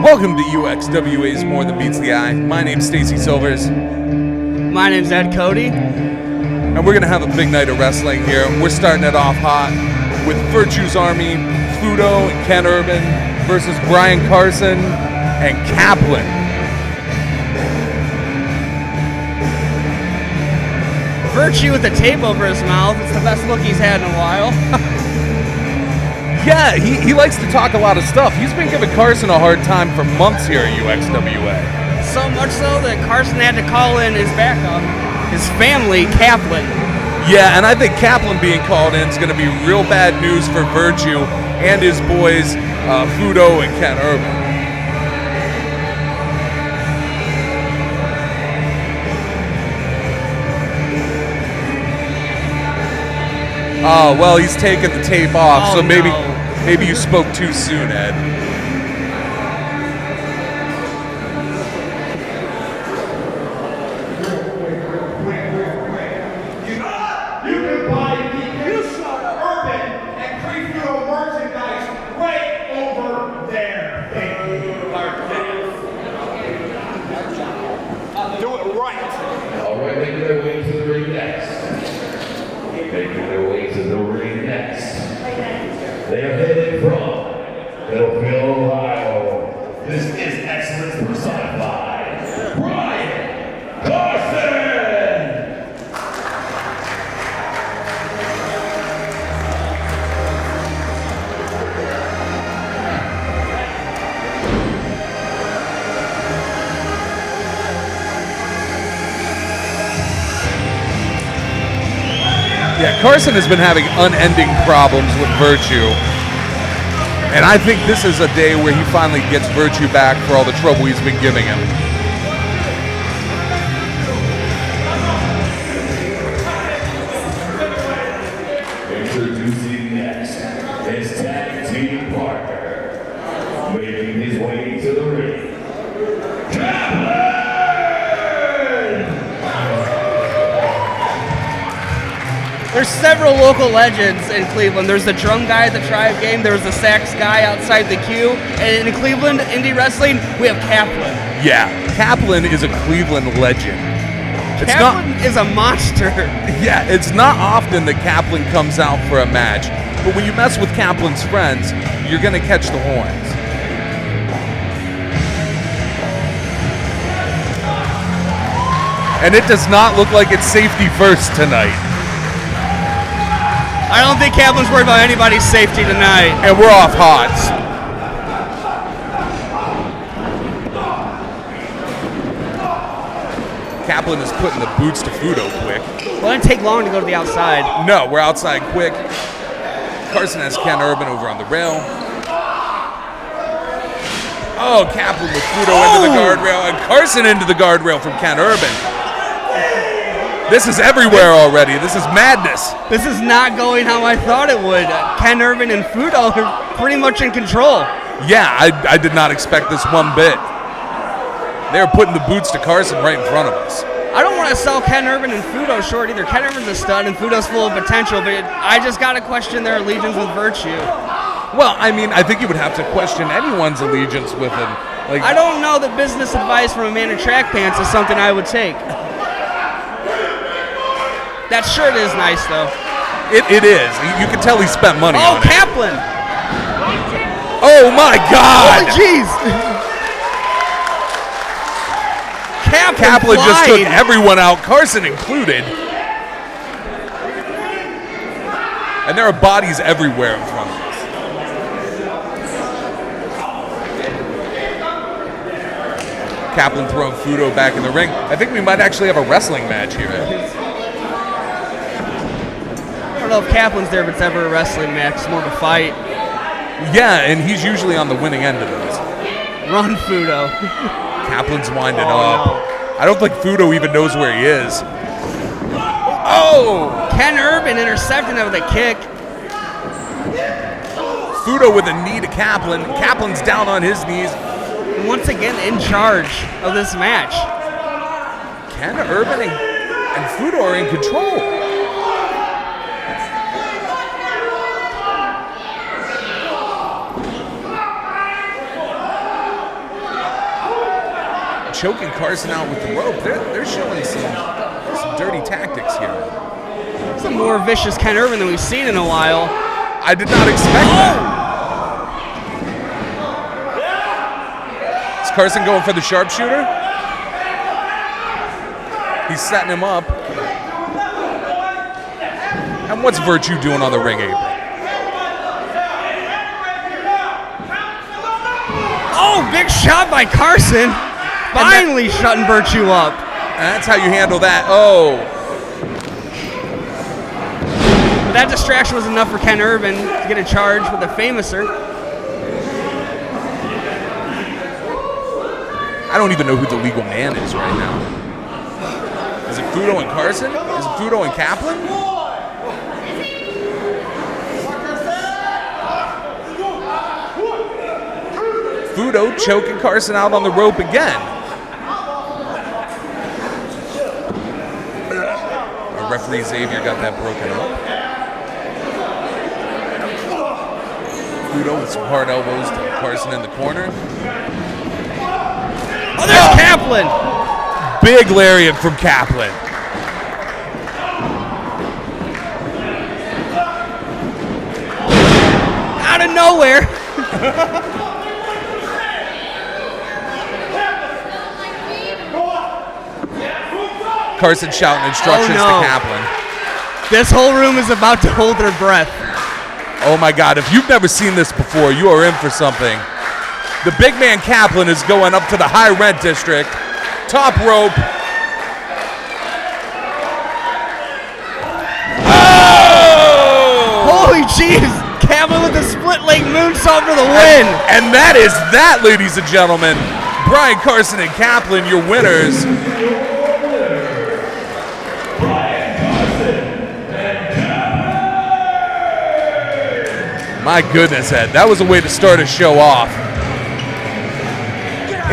Welcome to UXWA's More Than Meets the Eye. My name's Stacy Silvers. My name's Ed Cody. And we're going to have a big night of wrestling here. We're starting it off hot with Virtue's Army, Fudo and Ken Urban versus Brian Carson and Kaplan. Virtue with the tape over his mouth. It's the best look he's had in a while. Yeah, he likes to talk a lot of stuff. He's been giving Carson a hard time for months here at UXWA. So much so that Carson had to call in his backup, his family, Kaplan. Yeah, and I think Kaplan being called in is going to be real bad news for Virtue and his boys, Fudo and Ken Urban. Oh, well, he's taking the tape off, so maybe you spoke too soon, Ed. You can buy the Uxwa Urban and Creepio merchandise right over there. Thank you. Do it right. All right, making their way to the ring next. Making their way to the ring next. They are headed from Middlefield, Ohio. This is excellence personified. Brian Carson! Yeah, Carson has been having unending problems with Virtue. And I think this is a day where he finally gets Virtue back for all the trouble he's been giving him. Introducing next, his tag team partner, making his way to the ring, Kaplan! There's several local legends in Cleveland. There's the drum guy at the Tribe game. There's the sax guy outside the queue. And in Cleveland, indie wrestling, we have Kaplan. Yeah, Kaplan is a Cleveland legend. Kaplan is a monster. Yeah, it's not often that Kaplan comes out for a match, but when you mess with Kaplan's friends, you're going to catch the horns. And it does not look like it's safety first tonight. I don't think Kaplan's worried about anybody's safety tonight. And we're off hots. Kaplan is putting the boots to Fudo quick. Well, it didn't take long to go to the outside. No, we're outside quick. Carson has Ken Urban over on the rail. Oh, Kaplan with Fudo into the guardrail and Carson into the guardrail from Ken Urban. This is everywhere already. This is madness. This is not going how I thought it would. Ken Urban and Fudo are pretty much in control. Yeah, I did not expect this one bit. They're putting the boots to Carson right in front of us. I don't want to sell Ken Urban and Fudo short either. Ken Urban's a stud and Fudo's full of potential, but I just got to question their allegiance with Virtue. Well, I mean, I think you would have to question anyone's allegiance with him. Like, I don't know that business advice from a man in track pants is something I would take. That shirt is nice, though. It is. You can tell he spent money on it. Oh, Kaplan! Oh, my God! Holy jeez! Kaplan just took everyone out, Carson included. And there are bodies everywhere in front of us. Kaplan throwing Fudo back in the ring. I think we might actually have a wrestling match here. I don't know if Kaplan's there, but it's ever a wrestling match. It's more of a fight. Yeah, and he's usually on the winning end of those. Run, Fudo. Kaplan's winding up. No. I don't think Fudo even knows where he is. Oh! Ken Urban intercepting it with a kick. Fudo with a knee to Kaplan. Kaplan's down on his knees. Once again in charge of this match. Ken Urban and Fudo are in control. choking Carson out with the rope. They're showing some dirty tactics here. It's a more vicious Ken Urban than we've seen in a while. I did not expect that. Is Carson going for the sharpshooter? He's setting him up. And what's Virtue doing on the ring apron? Oh, big shot by Carson. Finally shutting Virtue up. And that's how you handle that. Oh. But that distraction was enough for Ken Urban to get a charge with a famouser. I don't even know who the legal man is right now. Is it Fudo and Carson? Is it Fudo and Kaplan? Fudo choking Carson out on the rope again. Our referee Xavier got that broken up. Fudo with some hard elbows to Carson in the corner. Oh, there's Kaplan. Big lariat from Kaplan. Out of nowhere. Carson shouting instructions to Kaplan. This whole room is about to hold their breath. Oh my God, if you've never seen this before, you are in for something. The big man Kaplan is going up to the high rent district. Top rope. Oh! Holy jeez. Kaplan with the split leg moonsault for the win. And that is that, ladies and gentlemen. Brian Carson and Kaplan, your winners. My goodness, Ed, that was a way to start a show off.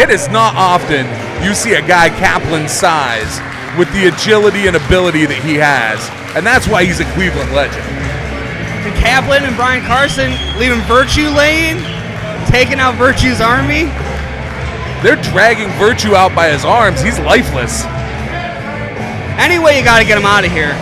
It is not often you see a guy Kaplan's size with the agility and ability that he has, and that's why he's a Cleveland legend. And Kaplan and Brian Carson leaving Virtue laying, taking out Virtue's army. They're dragging Virtue out by his arms. He's lifeless. Anyway, you got to get him out of here.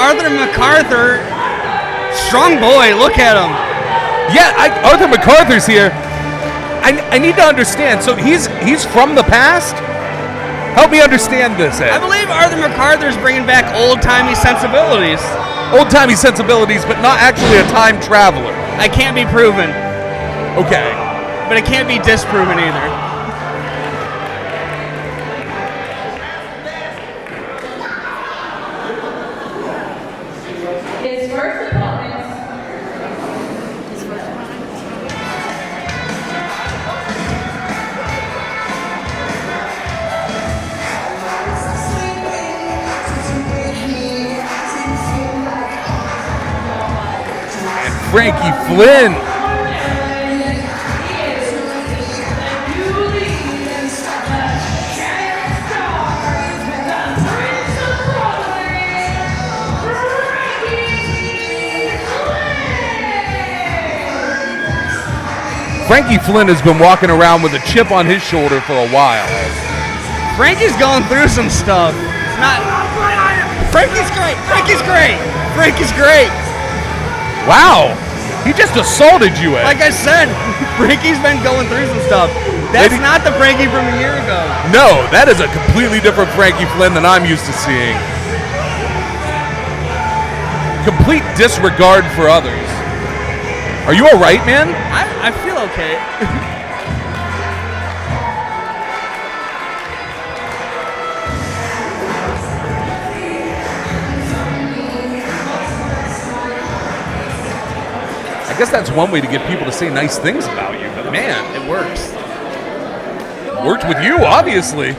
Arthur MacArthur, strong boy, look at him. Yeah, Arthur MacArthur's here. I need to understand. So he's from the past? Help me understand this, Ed. I believe Arthur MacArthur's bringing back old-timey sensibilities. Old-timey sensibilities, but not actually a time traveler. I can't be proven. Okay. But it can't be disproven either. His first opponent. And Frankie Flynn. Frankie Flynn has been walking around with a chip on his shoulder for a while. Frankie's going through some stuff. It's not. Frankie's great. Frankie's great. Frankie's great. Wow. He just assaulted you, Ed. Like I said, Frankie's been going through some stuff. That's not the Frankie from a year ago. No, that is a completely different Frankie Flynn than I'm used to seeing. Complete disregard for others. Are you all right, man? I feel okay. I guess that's one way to get people to say nice things about you, but man, It works. worked with you, obviously.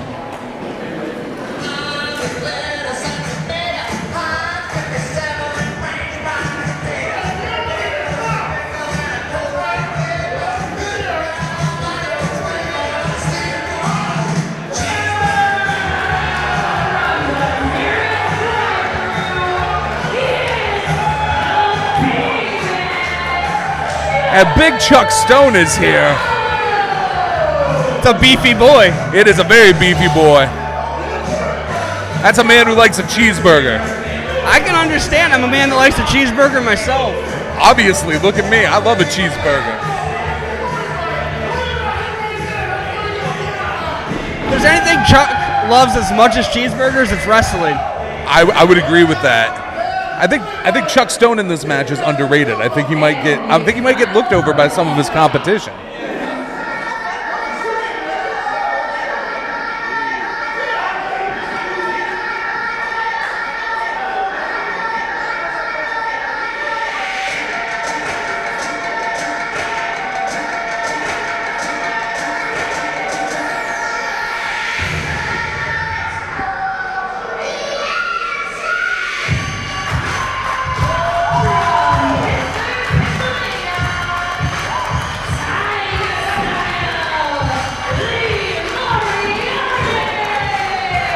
And big Chuck Stone is here. It's a beefy boy. It is a very beefy boy. That's a man who likes a cheeseburger. I can understand. I'm a man that likes a cheeseburger myself. Obviously, look at me. I love a cheeseburger. If there's anything Chuck loves as much as cheeseburgers, it's wrestling. I would agree with that. I think Chuck Stone in this match is underrated. I think he might get looked over by some of his competition.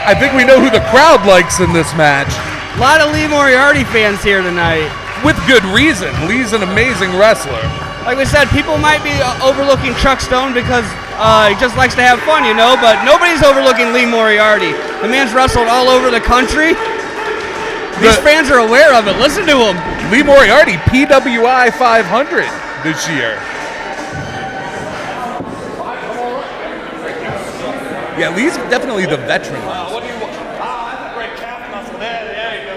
I think we know who the crowd likes in this match. A lot of Lee Moriarty fans here tonight. With good reason. Lee's an amazing wrestler. Like we said, people might be overlooking Chuck Stone because he just likes to have fun, but nobody's overlooking Lee Moriarty. The man's wrestled all over the country. These fans are aware of it. Listen to him. Lee Moriarty, PWI 500 this year. Yeah, Lee's definitely the veteran. What do you want? That's a great calf muscle there. There you go.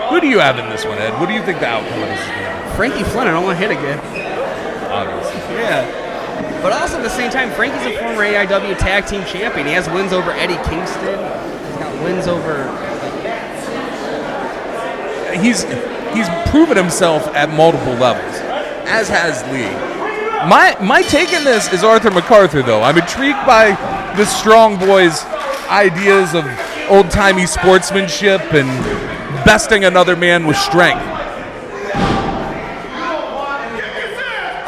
Who do you have in this one, Ed? What do you think the outcome of this is going to be? Frankie Flynn, I don't want to hit again. Obviously. Yeah. But also at the same time, Frankie's a former AIW Tag Team Champion. He has wins over Eddie Kingston. He's got wins over... He's proven himself at multiple levels, as has Lee. My take in this is Arthur MacArthur, though. I'm intrigued by the Strong Boy's ideas of old-timey sportsmanship and besting another man with strength.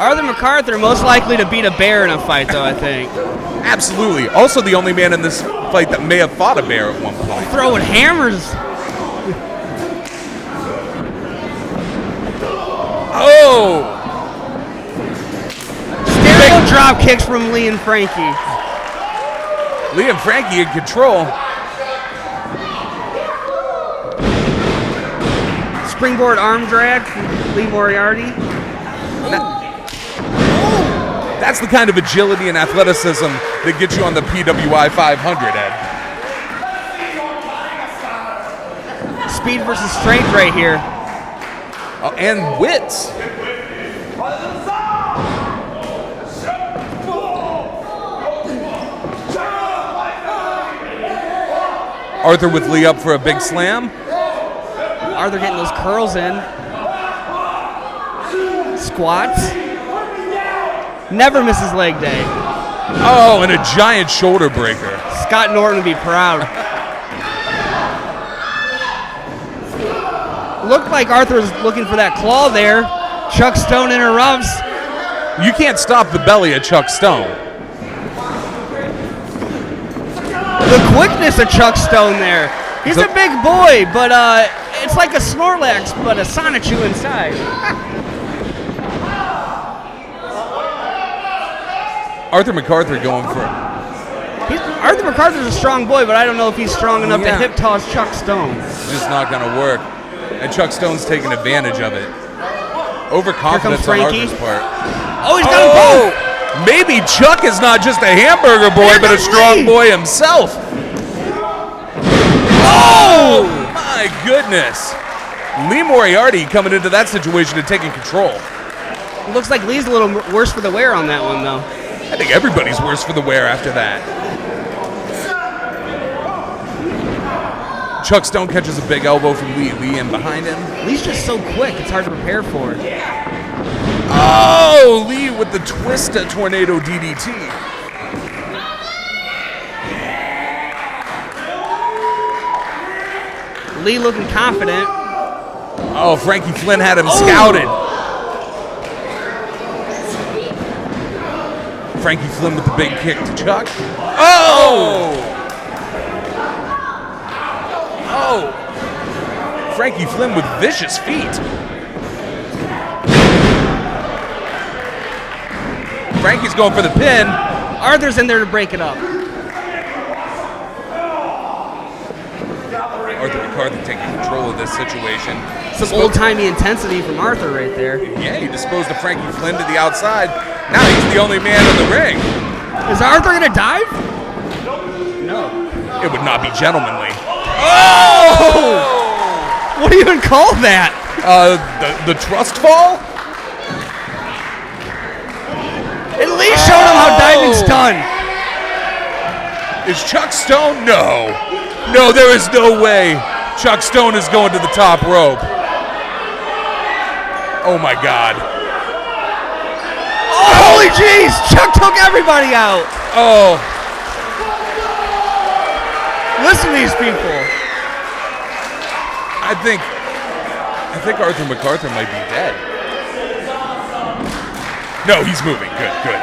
Arthur MacArthur most likely to beat a bear in a fight, though, I think. Absolutely. Also the only man in this fight that may have fought a bear at one point. Throwing hammers. Oh! Stereo drop kicks from Lee and Frankie. Lee and Frankie in control. Springboard arm drag from Lee Moriarty. That's the kind of agility and athleticism that gets you on the PWI 500, Ed. Speed versus strength right here. Oh, and wits. Arthur with Lee up for a big slam. Arthur getting those curls in. Squats. Never misses leg day. Oh, and a giant shoulder breaker. Scott Norton would be proud. Looked like Arthur's looking for that claw there. Chuck Stone interrupts. You can't stop the belly of Chuck Stone. The quickness of Chuck Stone there. He's a big boy, but it's like a Snorlax, but a Sonichu inside. Arthur MacArthur going for it. Arthur MacArthur's a strong boy, but I don't know if he's strong enough to hip toss Chuck Stone. It's just not going to work. And Chuck Stone's taking advantage of it. Overconfidence on Arthur's part. Oh, he's got him both. Maybe Chuck is not just a hamburger boy, but a strong boy himself. Oh, my goodness. Lee Moriarty coming into that situation and taking control. Looks like Lee's a little worse for the wear on that one, though. I think everybody's worse for the wear after that. Chuck Stone catches a big elbow from Lee. Lee in behind him. Lee's just so quick, it's hard to prepare for it. Oh, Lee with the twist at Tornado DDT. Lee looking confident. Oh, Frankie Flynn had him scouted. Frankie Flynn with the big kick to Chuck. Oh! Oh! Frankie Flynn with vicious feet. Frankie's going for the pin. Arthur's in there to break it up. Arthur McCarthy taking control of this situation. Some old-timey intensity from Arthur right there. Yeah, he disposed of Frankie Flynn to the outside. Now he's the only man in the ring. Is Arthur going to dive? No. It would not be gentlemanly. Oh! What do you even call that? The trust fall? At least show him how diving's done. Is Chuck Stone? No. No, there is no way Chuck Stone is going to the top rope. Oh my God. Oh, holy jeez! Chuck took everybody out. Oh. Listen to these people. I think Arthur MacArthur might be dead. No, he's moving. Good, good.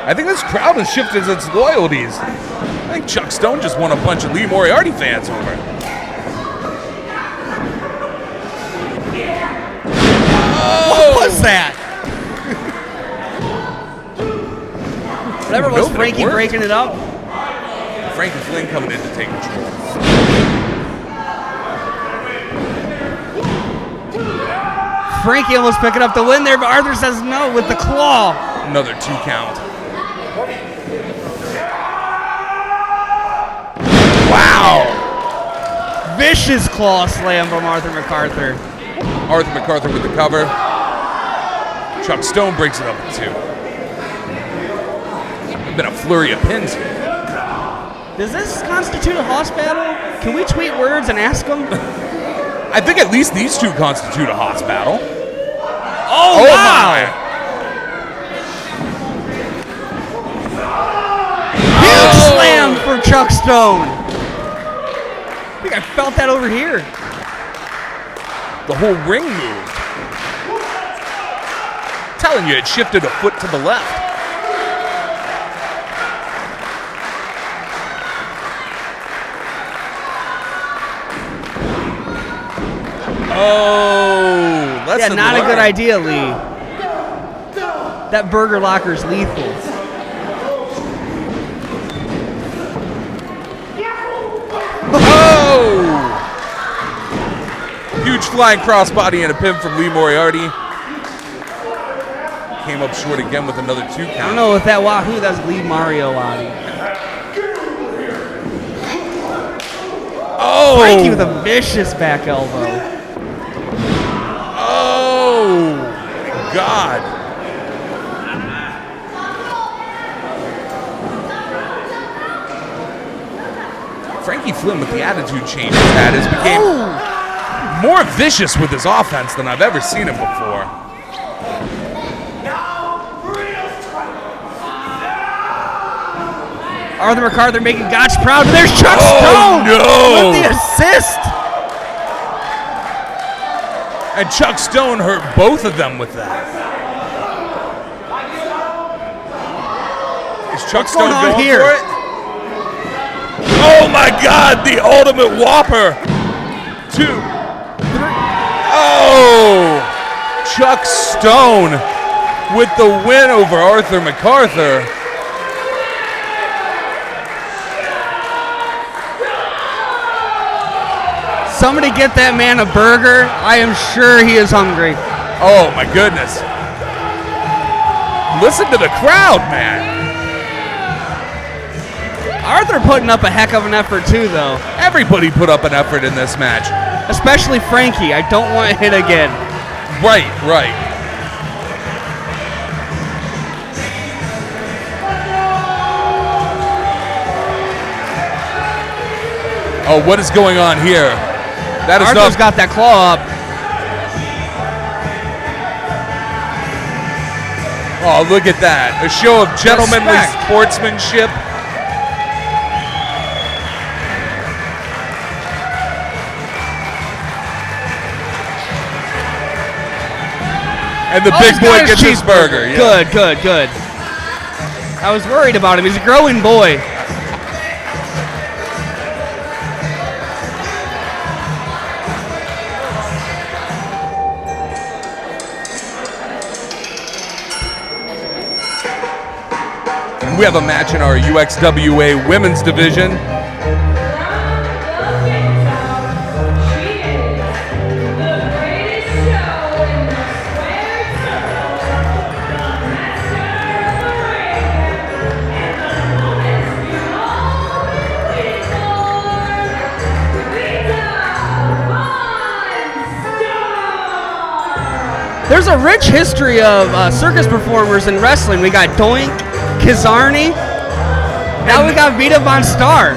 I think this crowd has shifted its loyalties. I think Chuck Stone just won a bunch of Lee Moriarty fans over. What was that? Whatever was Frankie breaking it up. Frankie Flynn coming in to take control. Frankie almost picking up the win there, but Arthur says no with the claw. Another 2 count. Wow! Vicious claw slam from Arthur MacArthur. Arthur MacArthur with the cover. Chuck Stone breaks it up in 2. Been a flurry of pins here. Does this constitute a hoss battle? Can we tweet words and ask them? I think at least these 2 constitute a hoss battle. Oh wow! My! Huge slam for Chuck Stone. I think I felt that over here. The whole ring moved. I'm telling you, it shifted a foot to the left. Oh, yeah, not a good idea, Lee. That burger locker's lethal. Oh! Huge flying crossbody and a pin from Lee Moriarty. Came up short again with another 2 count. I don't know if that Wahoo, that's Lee Moriarty. Oh! Frankie with a vicious back elbow. Oh! My God. Frankie Flynn with the attitude change he's had has became more vicious with his offense than I've ever seen him before. Arthur MacArthur making Gotch proud. There's Chuck Stone no. with the assist. And Chuck Stone hurt both of them with that. Is Chuck Stone going here? for it? Oh my God, the ultimate whopper. 2, 3. Oh! Chuck Stone with the win over Arthur MacArthur. Somebody get that man a burger. I am sure he is hungry. Oh my goodness. Listen to the crowd, man. Arthur putting up a heck of an effort too, though. Everybody put up an effort in this match. Especially Frankie. I don't want to hit again. Right, right. Oh, what is going on here? That is Arthur's got that claw up. Oh, look at that. A show of gentlemanly Respect. sportsmanship. And the big he's boy got his gets his burger. Yeah. Good, good, good. I was worried about him. He's a growing boy. And we have a match in our UXWA women's division. There's a rich history of circus performers in wrestling. We got Doink, Kizarny. Now we got Vita Von Star.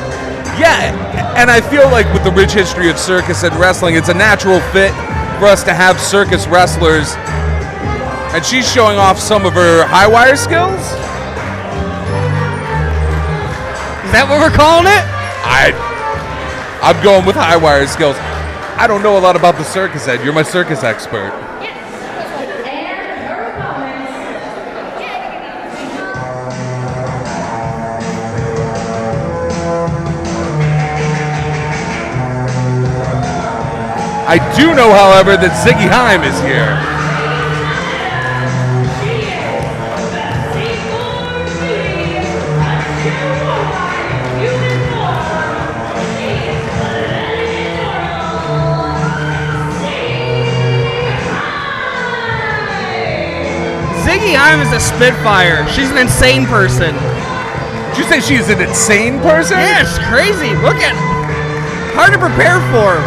Yeah, and I feel like with the rich history of circus and wrestling, it's a natural fit for us to have circus wrestlers. And she's showing off some of her high wire skills. Is that what we're calling it? I'm going with high wire skills. I don't know a lot about the circus, Ed. You're my circus expert. I do know, however, that Ziggy Heim is here. Ziggy Heim is a Spitfire. She's an insane person. Did you say she's an insane person? Yeah, it's crazy. Look at her. Hard to prepare for.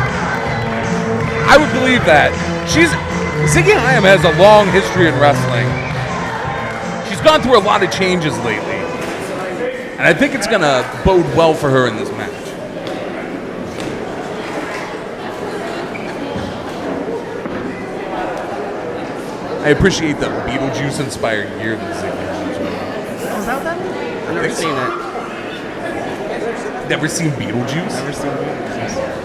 I would believe that. Ziggy Heim has a long history in wrestling. She's gone through a lot of changes lately. And I think it's going to bode well for her in this match. I appreciate the Beetlejuice-inspired gear that Ziggy Heim's wearing. Is that that? I've never seen it. Never seen Beetlejuice? Never seen Beetlejuice.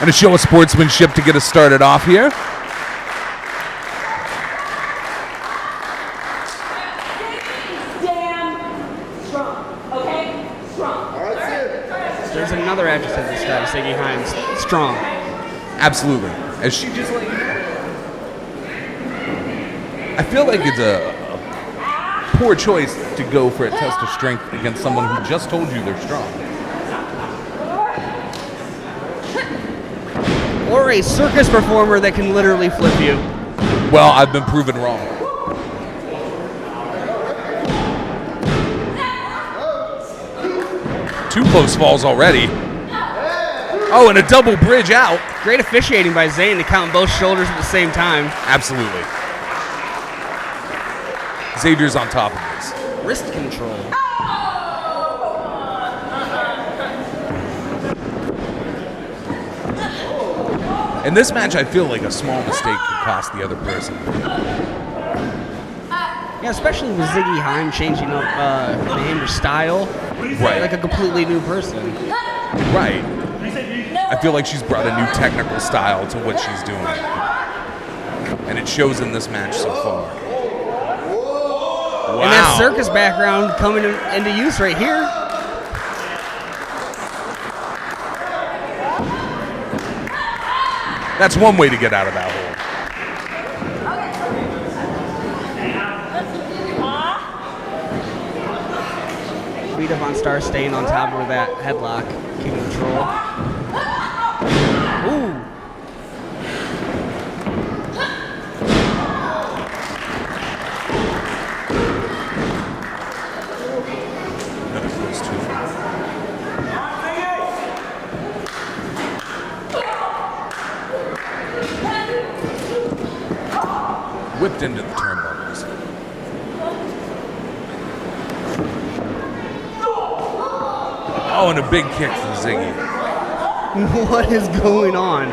And a show of sportsmanship to get us started off here. There's another address of this guy, Ziggy Heim. Strong. Absolutely. As she just like, I feel like it's a poor choice to go for a test of strength against someone who just told you they're strong. Or a circus performer that can literally flip you. Well, I've been proven wrong. Two close falls already. Oh, and a double bridge out. Great officiating by Zayn to count both shoulders at the same time. Absolutely. Xavier's on top of this. Wrist control. In this match, I feel like a small mistake could cost the other person. Yeah, especially with Ziggy Heim changing up name or style. Right. Like a completely new person. Right. I feel like she's brought a new technical style to what she's doing. And it shows in this match so far. Wow. And that circus background coming into use right here. That's one way to get out of that hole. Vita Von Star staying on top of that headlock, keeping control. Ooh. Another close two. Whipped into the turnbuckles. Oh, and a big kick from Ziggy. What is going on?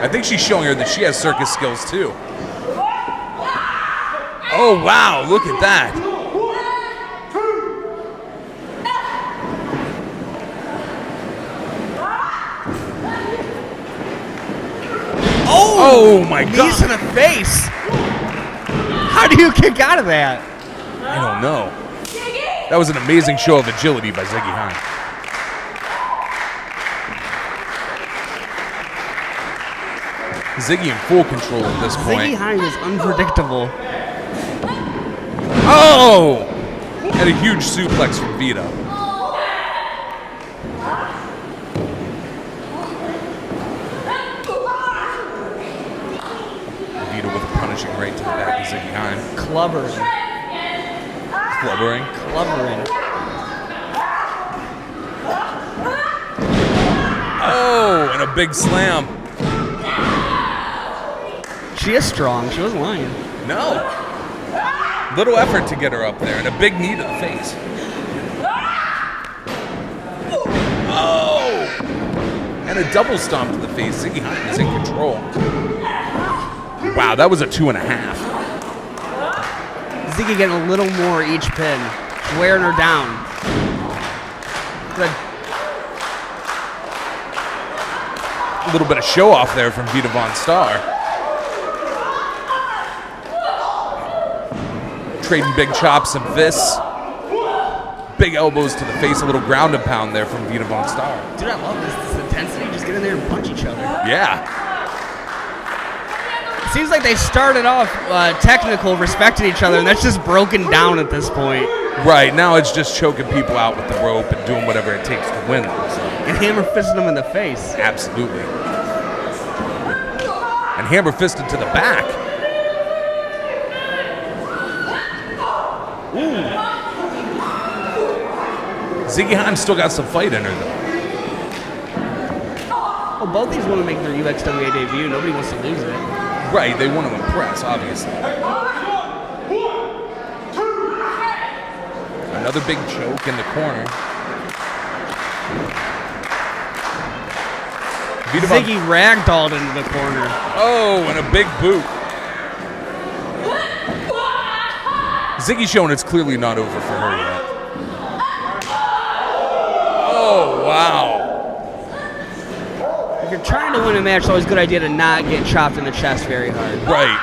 I think she's showing her that she has circus skills too. Oh, wow, look at that. Oh my God. Knees to the face. How do you kick out of that? I don't know. That was an amazing show of agility by Ziggy Heim. Ziggy in full control at this point. Ziggy Haim is unpredictable. Oh! And a huge suplex from Vita. Vita with a punishing right to the back of Ziggy Haim. Clubbering. Oh, and a big slam. She is strong. She wasn't lying. No. Little effort to get her up there, and a big knee to the face. Oh! And a double stomp to the face. Ziggy Haim is in control. Wow, that was a 2.5. Ziggy getting a little more each pin. Wearing her down. A little bit of show off there from Vita Von Star. Trading big chops and fists. Big elbows to the face, a little ground and pound there from Vita Von Star. Dude, I love this intensity. Just get in there and punch each other. Yeah. It seems like they started off technical, respecting each other, and that's just broken down at this point. Right, now it's just choking people out with the rope and doing whatever it takes to win. And hammer fisting them in the face. Absolutely. And hammer fisted to the back. Ooh. Ziggy Haim still got some fight in her, though. Well, both these women making their UXWA debut. Nobody wants to lose it. Right, they want to impress, obviously. Another big choke in the corner. Ziggy ragdolled into the corner. Oh, and a big boot. Ziggy showing it's clearly not over for her yet. Oh, wow. If you're trying to win a match, it's always a good idea to not get chopped in the chest very hard. Right.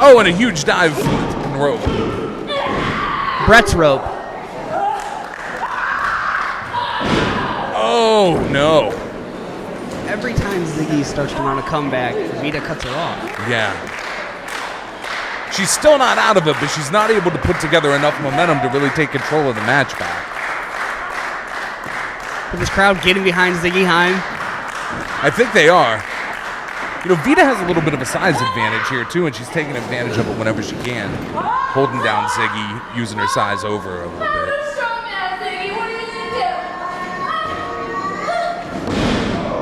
Oh, and a huge dive from the rope. Brett's rope. Oh, no. Every time Ziggy starts to mount a comeback, Vita cuts her off. Yeah. She's still not out of it, but she's not able to put together enough momentum to really take control of the match back. Is this crowd getting behind Ziggy Haim? I think they are. You know, Vita has a little bit of a size advantage here, too, and she's taking advantage of it whenever she can. Holding down Ziggy, using her size over her a little bit.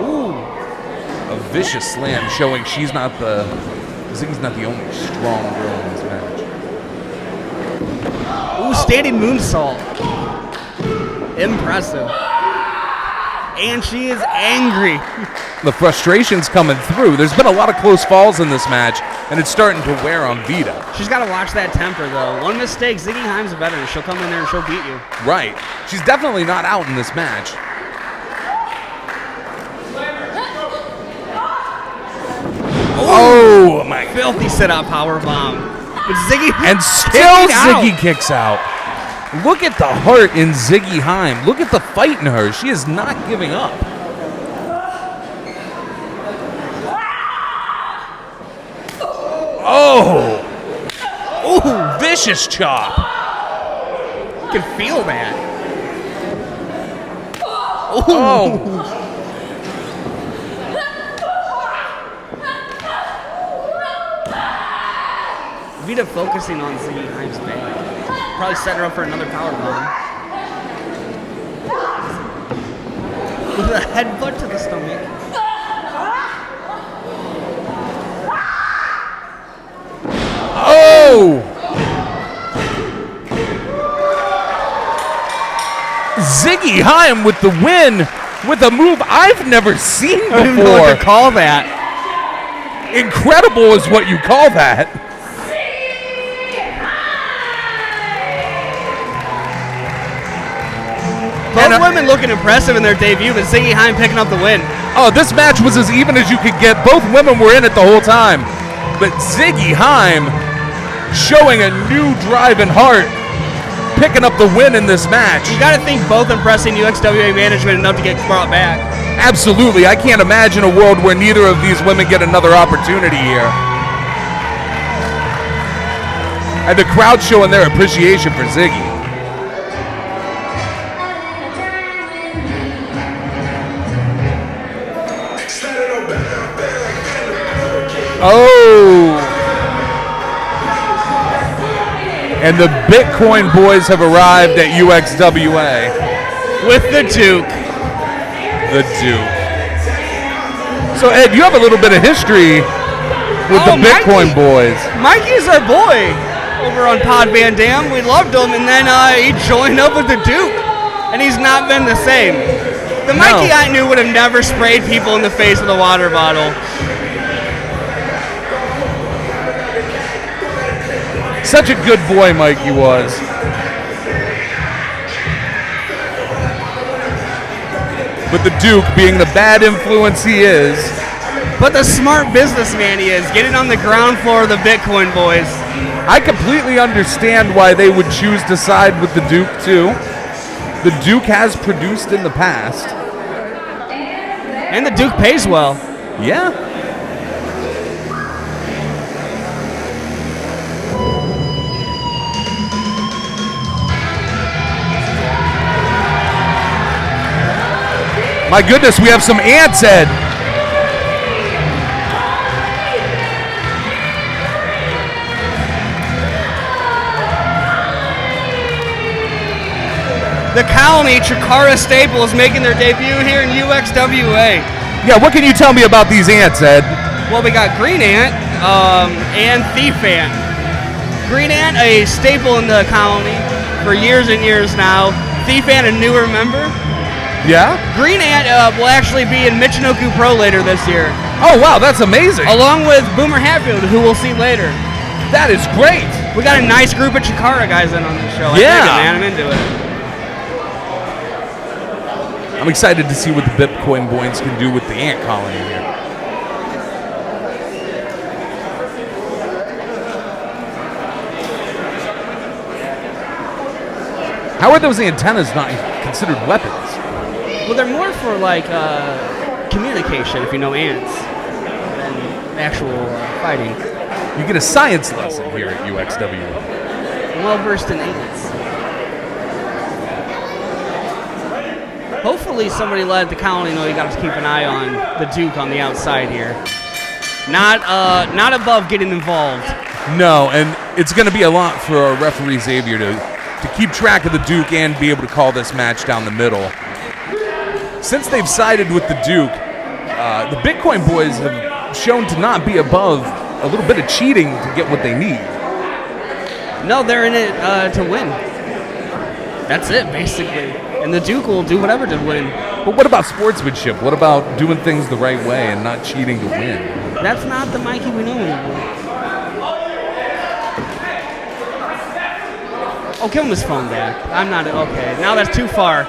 Ooh. A vicious slam showing Ziggy's not the only strong girl in this match. Ooh, standing moonsault. Impressive. And she is angry. The frustration's coming through. There's been a lot of close falls in this match, and it's starting to wear on Vita. She's got to watch that temper, though. One mistake, Ziggy Haim's a veteran. She'll come in there and she'll beat you. Right. She's definitely not out in this match. Oh, my God. Filthy sit-out powerbomb. But Ziggy And still Ziggy kicks out. Look at the heart in Ziggy Haim. Look at the fight in her. She is not giving up. Oh. Ooh, vicious chop. You can feel that. Oh. Vita focusing on Ziggy Haim's back. Probably setting her up for another powerbomb. With a headbutt to the stomach. Oh! Ziggy Haim with the win with a move I've never seen before. I don't even know what to call that. Incredible is what you call that. Both women looking impressive in their debut, but Ziggy Haim picking up the win. Oh, this match was as even as you could get. Both women were in it the whole time. But Ziggy Haim showing a new drive and heart, picking up the win in this match. You got to think both impressing UXWA management enough to get brought back. Absolutely. I can't imagine a world where neither of these women get another opportunity here. And the crowd showing their appreciation for Ziggy. Oh! And the Bitcoin boys have arrived at UXWA. With the Duke. The Duke. So, Ed, you have a little bit of history with the Bitcoin boys. Mikey's our boy over on Pod Van Dam. We loved him, and then he joined up with the Duke, and he's not been the same. The Mikey I knew would have never sprayed people in the face with a water bottle. Such a good boy Mikey was. But the Duke, being the bad influence he is. But the smart businessman he is, getting on the ground floor of the Bitcoin boys. I completely understand why they would choose to side with the Duke, too. The Duke has produced in the past. And the Duke pays well. Yeah. My goodness, we have some ants, Ed. The Colony Chikara staple is making their debut here in UXWA. Yeah, what can you tell me about these ants, Ed? Well, we got Green Ant and Thief Ant. Green Ant, a staple in the Colony for years and years now. Thief Ant, a newer member. Yeah? Green Ant will actually be in Michinoku Pro later this year. Oh, wow, that's amazing. Along with Boomer Hatfield, who we'll see later. That is great. We got a nice group of Chikara guys in on this show. Yeah. I dig it, man. I'm into it. I'm excited to see what the Bitcoin boys can do with the ant colony here. How are those antennas not considered weapons? Well, they're more for like communication, if you know ants, than actual fighting. You get a science lesson here at UXW. I'm well versed in ants. Hopefully somebody let the Colony know you got to keep an eye on the Duke on the outside here. Not above getting involved. No, and it's going to be a lot for our referee Xavier to keep track of the Duke and be able to call this match down the middle. Since they've sided with the Duke, the Bitcoin boys have shown to not be above a little bit of cheating to get what they need. No, they're in it to win. That's it, basically. And the Duke will do whatever to win. But what about sportsmanship? What about doing things the right way and not cheating to win? That's not the Mikey we know anymore. Oh, give him his phone back. I'm not okay. Now that's too far.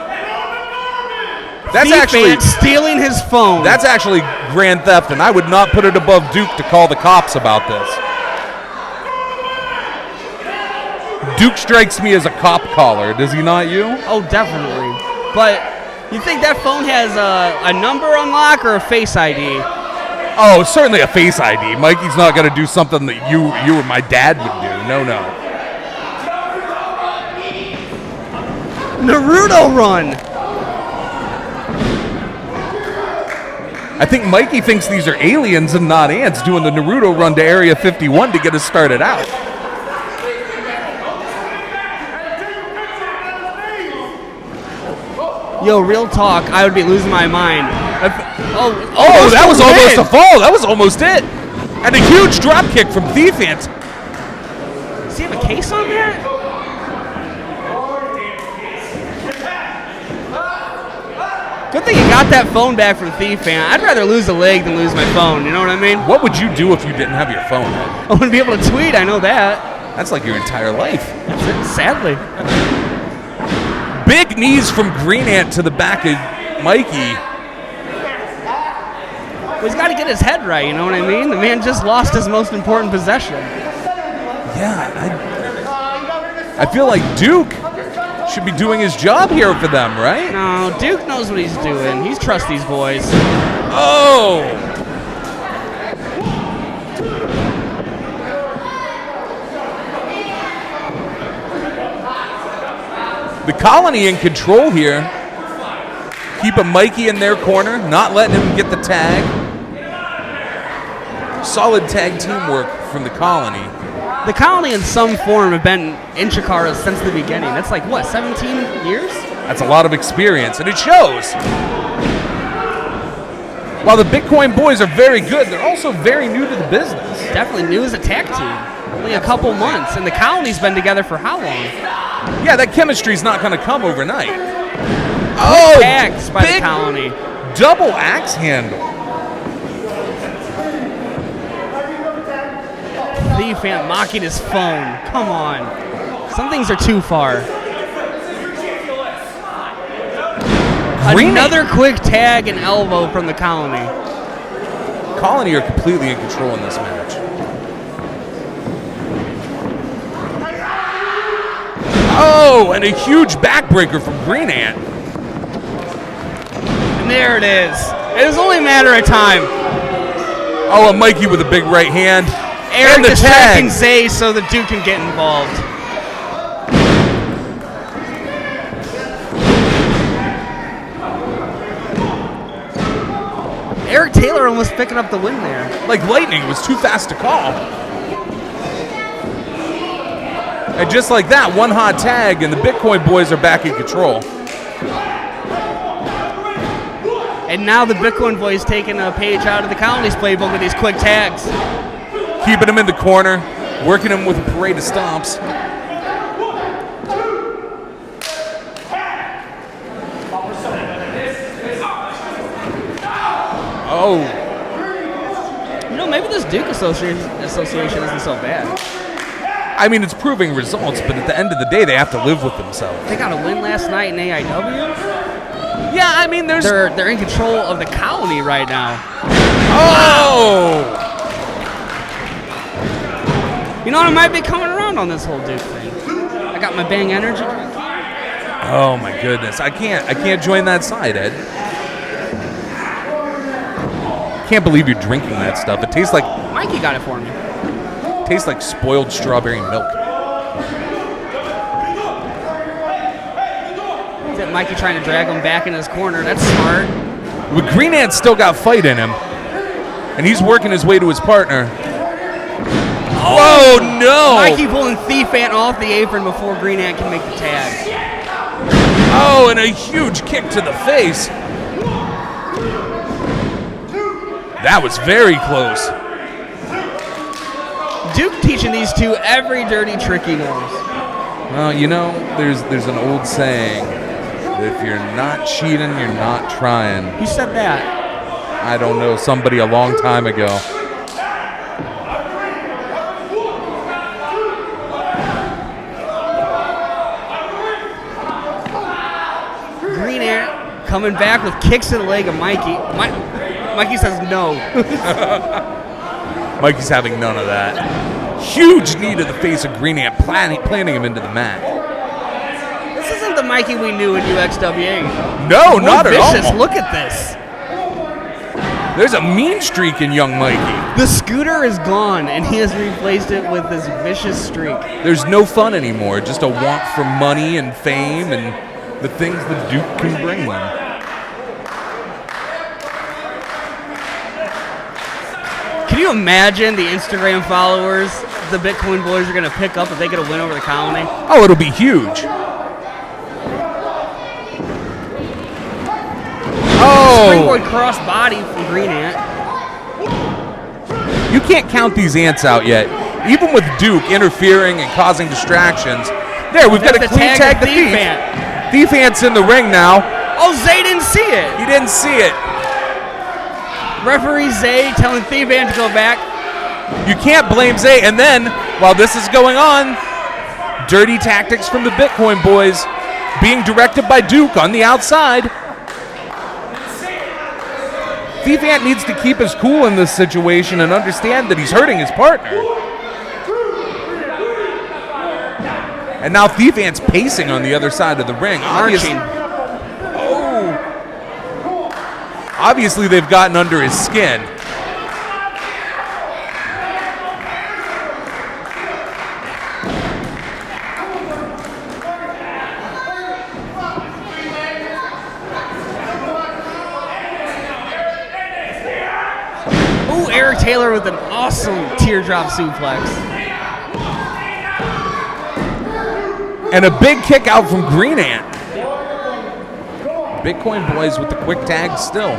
That's Thief actually Ant stealing his phone. That's actually grand theft, and I would not put it above Duke to call the cops about this. Duke strikes me as a cop caller, does he not you? Oh, definitely. But you think that phone has a number unlock or a Face ID? Oh, certainly a Face ID. Mikey's not going to do something that you or my dad would do. No. Naruto run. I think Mikey thinks these are aliens and not ants doing the Naruto run to Area 51 to get us started out. Yo, real talk, I would be losing my mind. Oh, that was almost a fall. That was almost it. And a huge drop kick from Thief Ant. Does he have a case on that? Good thing you got that phone back from Thief Ant. I'd rather lose a leg than lose my phone, you know what I mean? What would you do if you didn't have your phone? I wouldn't be able to tweet, I know that. That's like your entire life. That's it, sadly. Big knees from Green Ant to the back of Mikey. Well, he's got to get his head right, you know what I mean? The man just lost his most important possession. Yeah, I feel like Duke should be doing his job here for them, right? No, Duke knows what he's doing. He trusts these boys. Oh! The Colony in control here. Keeping Mikey in their corner, not letting him get the tag. Solid tag teamwork from the Colony. The Colony in some form have been in Chikara since the beginning. That's like, what, 17 years? That's a lot of experience, and it shows. While the Bitcoin boys are very good, they're also very new to the business. Definitely new as a tag team. Only a couple months. And the Colony's been together for how long? Yeah, that chemistry's not going to come overnight. Oh, Tags by the Colony. Double axe handle. Thief Ant mocking his phone. Come on. Some things are too far. Another quick tag and elbow from the Colony. Colony are completely in control in this match. Oh, and a huge backbreaker from Green Ant. And there it is. It is only a matter of time. Oh, and Mikey with a big right hand. Eric and the distracting tag. Zay so the Duke can get involved. Eric Taylor almost picking up the win there. Like lightning, was too fast to call. And just like that, one hot tag, and the Bitcoin boys are back in control. And now the Bitcoin boys taking a page out of the Colony's playbook with these quick tags. Keeping him in the corner, working him with a parade of stomps. Oh. You know, maybe this Duke Association isn't so bad. I mean, it's proving results, but at the end of the day, they have to live with themselves. They got a win last night in AIW. Yeah, I mean, They're in control of the Colony right now. Oh! You know what? I might be coming around on this whole Duke thing. I got my Bang Energy drink. Oh my goodness, I can't join that side, Ed. Can't believe you're drinking that stuff. It tastes like Mikey got it for me. tastes like spoiled strawberry milk. Is it Mikey trying to drag him back in his corner? That's smart. But Green Ant's still got fight in him, and he's working his way to his partner. Oh no! Mikey pulling Thief Ant off the apron before Green Ant can make the tag. Oh, and a huge kick to the face. That was very close. Duke teaching these two every dirty trick he knows. Well, you know, there's an old saying that if you're not cheating, you're not trying. Who said that? I don't know, somebody a long time ago. Green Ant coming back with kicks to the leg of Mikey. Mikey says no. Mikey's having none of that. Huge knee to the face of Green Ant, planting him into the mat. This isn't the Mikey we knew in UXWA. No, not at vicious. all. Look at this. There's a mean streak in young Mikey. The scooter is gone, and he has replaced it with this vicious streak. There's no fun anymore, just a want for money and fame and the things the Duke can bring them. Can you imagine the Instagram followers the Bitcoin boys are going to pick up if they get a win over the Colony? Oh, it'll be huge. Oh! Springboard cross body from Green Ant. You can't count these ants out yet. Even with Duke interfering and causing distractions. There, we've got a clean tag the Thief. Thief Ant's in the ring now. Oh, Zay didn't see it. He didn't see it. Referee Zay telling Thief Ant to go back. You can't blame Zay. And then, while this is going on, dirty tactics from the Bitcoin boys being directed by Duke on the outside. Thief Ant needs to keep his cool in this situation and understand that he's hurting his partner. And now Thief Ant's pacing on the other side of the ring. Marching. Obviously, they've gotten under his skin. Ooh, Eric Taylor with an awesome teardrop suplex. And a big kick out from Green Ant. Bitcoin Boys with the quick tag still.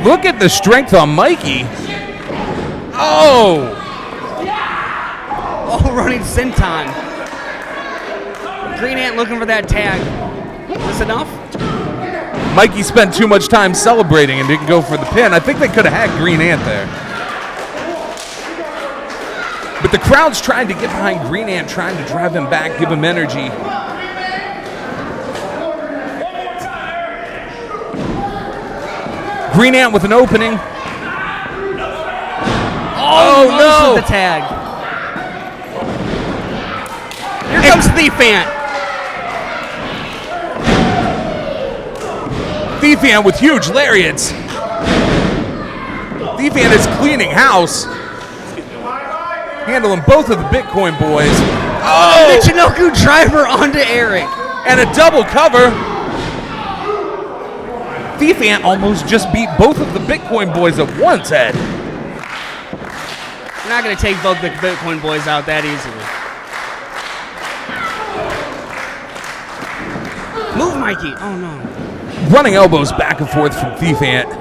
Look at the strength on Mikey. Oh! Oh, running senton. Green Ant looking for that tag. Is this enough? Mikey spent too much time celebrating and didn't go for the pin. I think they could have had Green Ant there. But the crowd's trying to get behind Green Ant, trying to drive him back, give him energy. Green Ant with an opening. Oh no! With the tag. Here comes Thief Ant. Thief Ant with huge lariats. Thief Ant is cleaning house. Handling both of the Bitcoin Boys. Oh! Michinoku driver onto Eric. And a double cover. Thief Ant almost just beat both of the Bitcoin Boys at once, Ed. You're not going to take both the Bitcoin Boys out that easily. Move, Mikey. Oh, no. Running elbows back and forth from Thief Ant.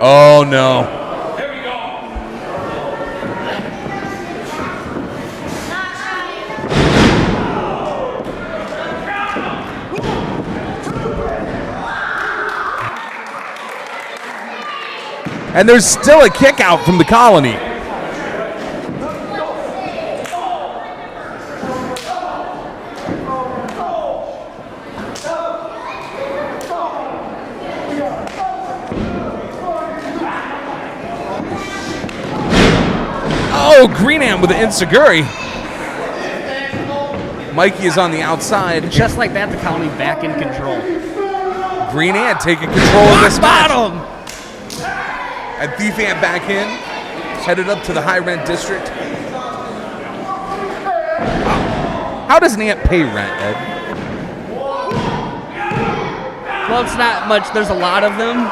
Oh, no. And there's still a kick out from the Colony. Oh, Green Ant with an enziguri. Mikey is on the outside. Just like that, the Colony back in control. Green Ant taking control of this match. Bottom. And Thief Ant back in, headed up to the high rent district. How does an ant pay rent, Ed? Well, it's not much. There's a lot of them,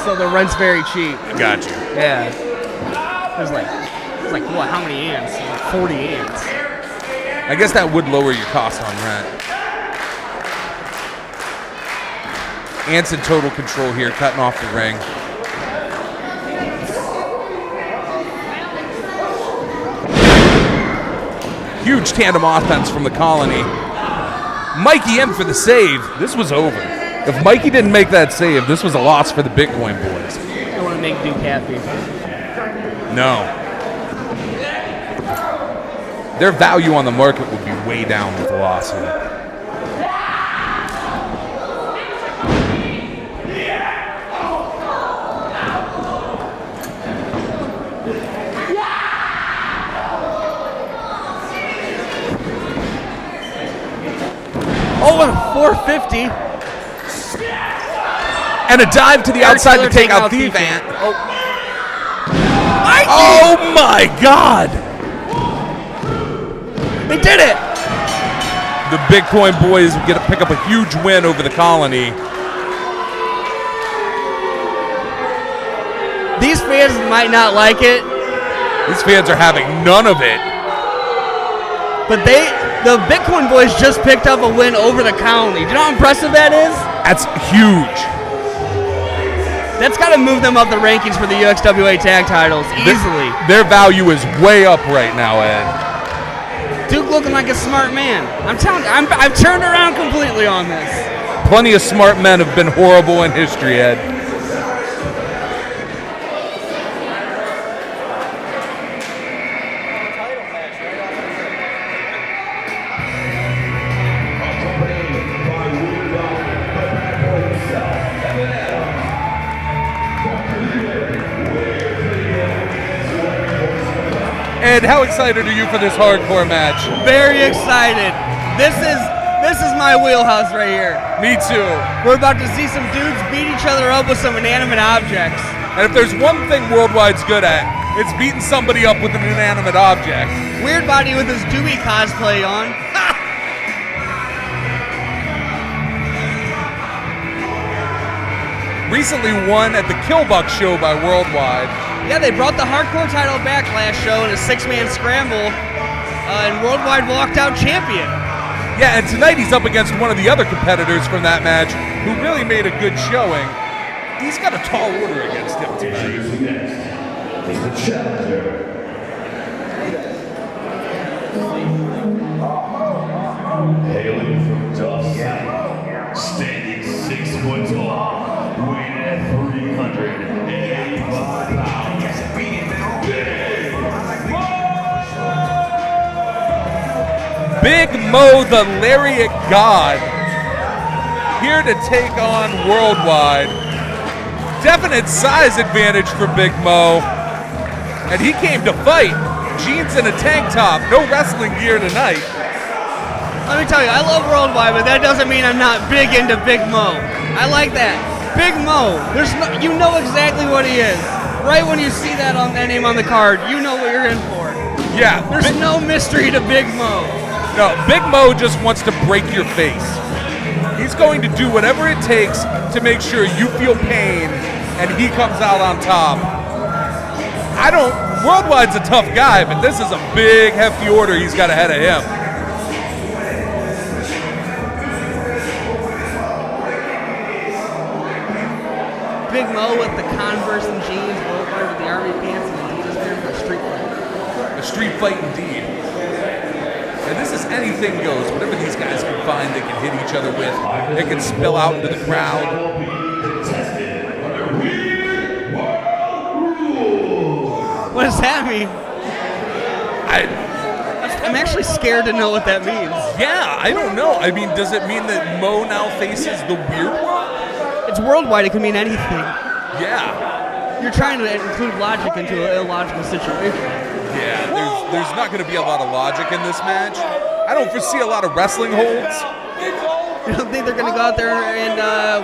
so the rent's very cheap. Gotcha. Yeah. There's like what? How many ants? Like 40 ants. I guess that would lower your cost on rent. Ants in total control here, cutting off the ring. Huge tandem offense from the Colony. Mikey in for the save. This was over. If Mikey didn't make that save, this was a loss for the Bitcoin Boys. I want to make Duke happy. No. Their value on the market would be way down with a loss here. Oh, and a 450. And a dive to the outside to take out Thief Ant. Oh my God! They did it! The Bitcoin Boys get to pick up a huge win over the Colony. These fans might not like it. These fans are having none of it. But the Bitcoin Boys just picked up a win over the Colony. Do you know how impressive that is? That's huge. That's got to move them up the rankings for the UXWA tag titles easily. Their value is way up right now, Ed. Duke looking like a smart man. I'm telling you, I've turned around completely on this. Plenty of smart men have been horrible in history, Ed. And how excited are you for this hardcore match? Very excited. This is my wheelhouse right here. Me too. We're about to see some dudes beat each other up with some inanimate objects. And if there's one thing Worldwide's good at, it's beating somebody up with an inanimate object. Weird Body with his Dewey cosplay on. Recently won at the Killbuck show by Worldwide. Yeah, they brought the hardcore title back last show in a 6-man scramble, and Worldwide walked out champion. Yeah, and tonight he's up against one of the other competitors from that match who really made a good showing. He's got a tall order against him tonight. Introducing next is the challenger. Hailing from Duff City, standing 6 foot tall, weighing at 385 pounds. Big Mo, the Lariat God, here to take on Worldwide. Definite size advantage for Big Mo, and he came to fight. Jeans and a tank top, no wrestling gear tonight. Let me tell you, I love Worldwide, but that doesn't mean I'm not big into Big Mo. I like that. Big Mo, you know exactly what he is. Right when you see that name on the card, you know what you're in for. Yeah, There's no mystery to Big Mo. no, Big Mo just wants to break your face. He's going to do whatever it takes to make sure you feel pain and he comes out on top. Worldwide's a tough guy, but this is a big, hefty order he's got ahead of him. Big Mo with the Converse and jeans, Worldwide with the army pants, and Adidas wearing a street fight. A street fight indeed. And this is anything goes. Whatever these guys can find, they can hit each other with. They can spill out into the crowd. What does that mean? I'm actually scared to know what that means. Yeah, I don't know. I mean, does it mean that Mo now faces the weird one? It's Worldwide, it can mean anything. Yeah. You're trying to include logic into an illogical situation. Yeah, there's not going to be a lot of logic in this match. I don't foresee a lot of wrestling holds. You don't think they're going to go out there and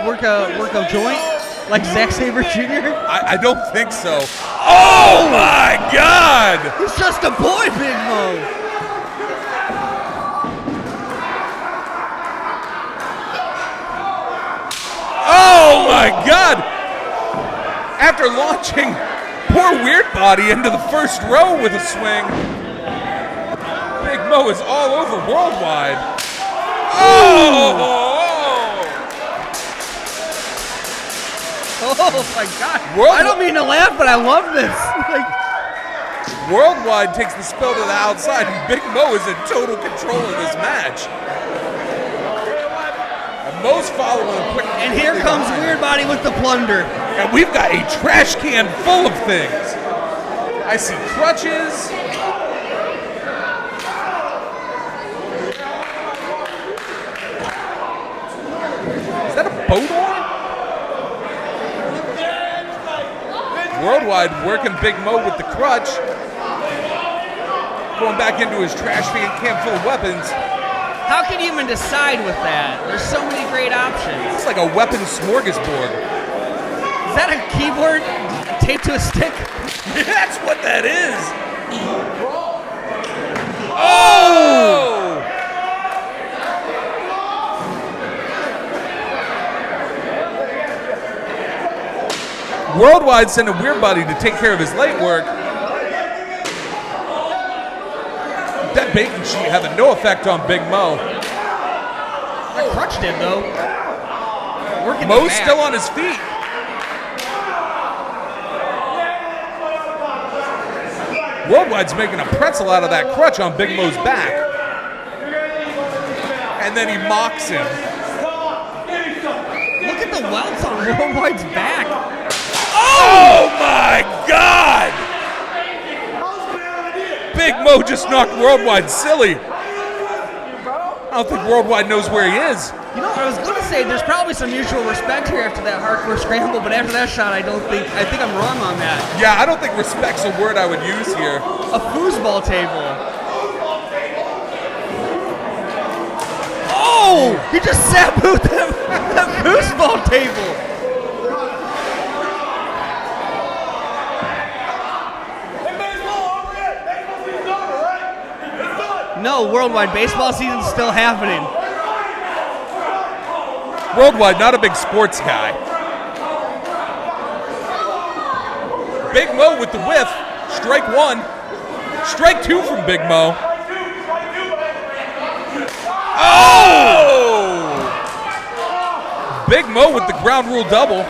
work a joint like Zack Sabre Jr.? I don't think so. Oh my God! He's just a boy, Big Mo. Oh my God! After launching poor Weird Body into the first row with a swing, Big Mo is all over Worldwide. Oh! Oh my God! Worldwide. I don't mean to laugh, but I love this. Worldwide takes the spill to the outside, and Big Mo is in total control of this match. And Mo's following him quick. And here comes Weird Body with the plunder. And we've got a trash can full of things. I see crutches. Is that a boat oar? Worldwide working Big Mo with the crutch. Going back into his trash can full of weapons. How can you even decide with that? There's so many great options. It's like a weapon smorgasbord. Is that a keyboard taped to a stick? That's what that is. Oh! Worldwide sent a Weird Body to take care of his late work. That bacon sheet having no effect on Big Mo. That crutch did, though. Working Mo's the back. still on his feet. Worldwide's making a pretzel out of that crutch on Big Mo's back. And then he mocks him. Look at the welts on Worldwide's back. Oh my God! Big Mo just knocked Worldwide silly. I don't think Worldwide knows where he is. You know, I was going to say there's probably some mutual respect here after that hardcore scramble, but after that shot, I think I'm wrong on that. Yeah, I don't think respect's a word I would use here. A foosball table. Oh! He just sabooed that foosball table. No, worldwide baseball season's still happening. Worldwide, not a big sports guy. Big Mo with the whiff. Strike one. Strike two from Big Mo. Oh! Big Mo with the ground rule double.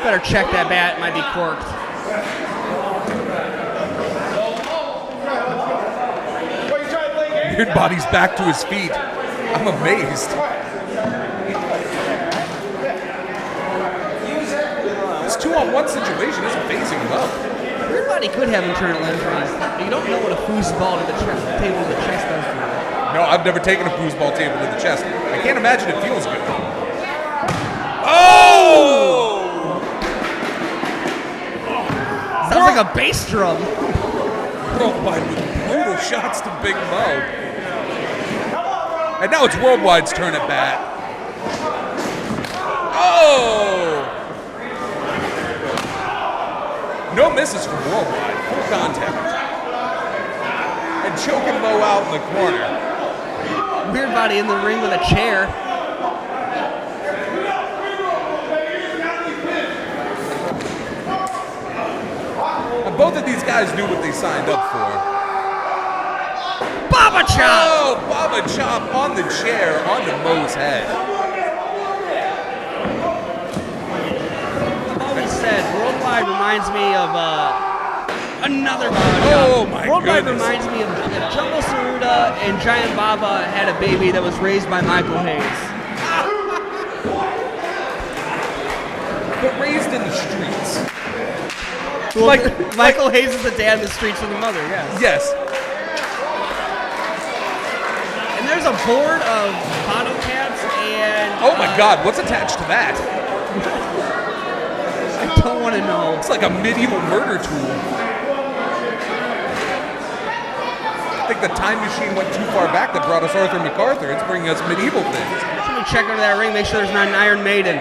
Better check that bat. It might be corked. Weird Body's back to his feet. I'm amazed. This 2-on-1 situation isn't phasing him up. Weird Body could have internal injuries. You don't know what a foosball to the chest, table to the chest does to you. No, I've never taken a foosball table to the chest. I can't imagine it feels good. Oh! Sounds like a bass drum. Worldwide with brutal shots to Big Mo. And now it's Worldwide's turn at bat. Oh! No misses from Worldwide. Full contact. And choking Mo out in the corner. Weird Body in the ring with a chair. And both of these guys knew what they signed up for. Baba Chop! Oh, Baba Chop on the chair, onto Mo's head. I've always said Worldwide reminds me of another Baba Chop. Oh my Worldwide goodness. reminds me of if Jumbo Saruta and Giant Baba had a baby that was raised by Michael Hayes. But raised in the streets. Well, Michael Hayes is the dad in the streets of the mother, yes. Yes. And there's a board of bottle caps and... Oh my God, what's attached to that? I don't want to know. It's like a medieval murder tool. I think the time machine went too far back that brought us Arthur MacArthur. It's bringing us medieval things. Let me check under that ring, make sure there's not an Iron Maiden.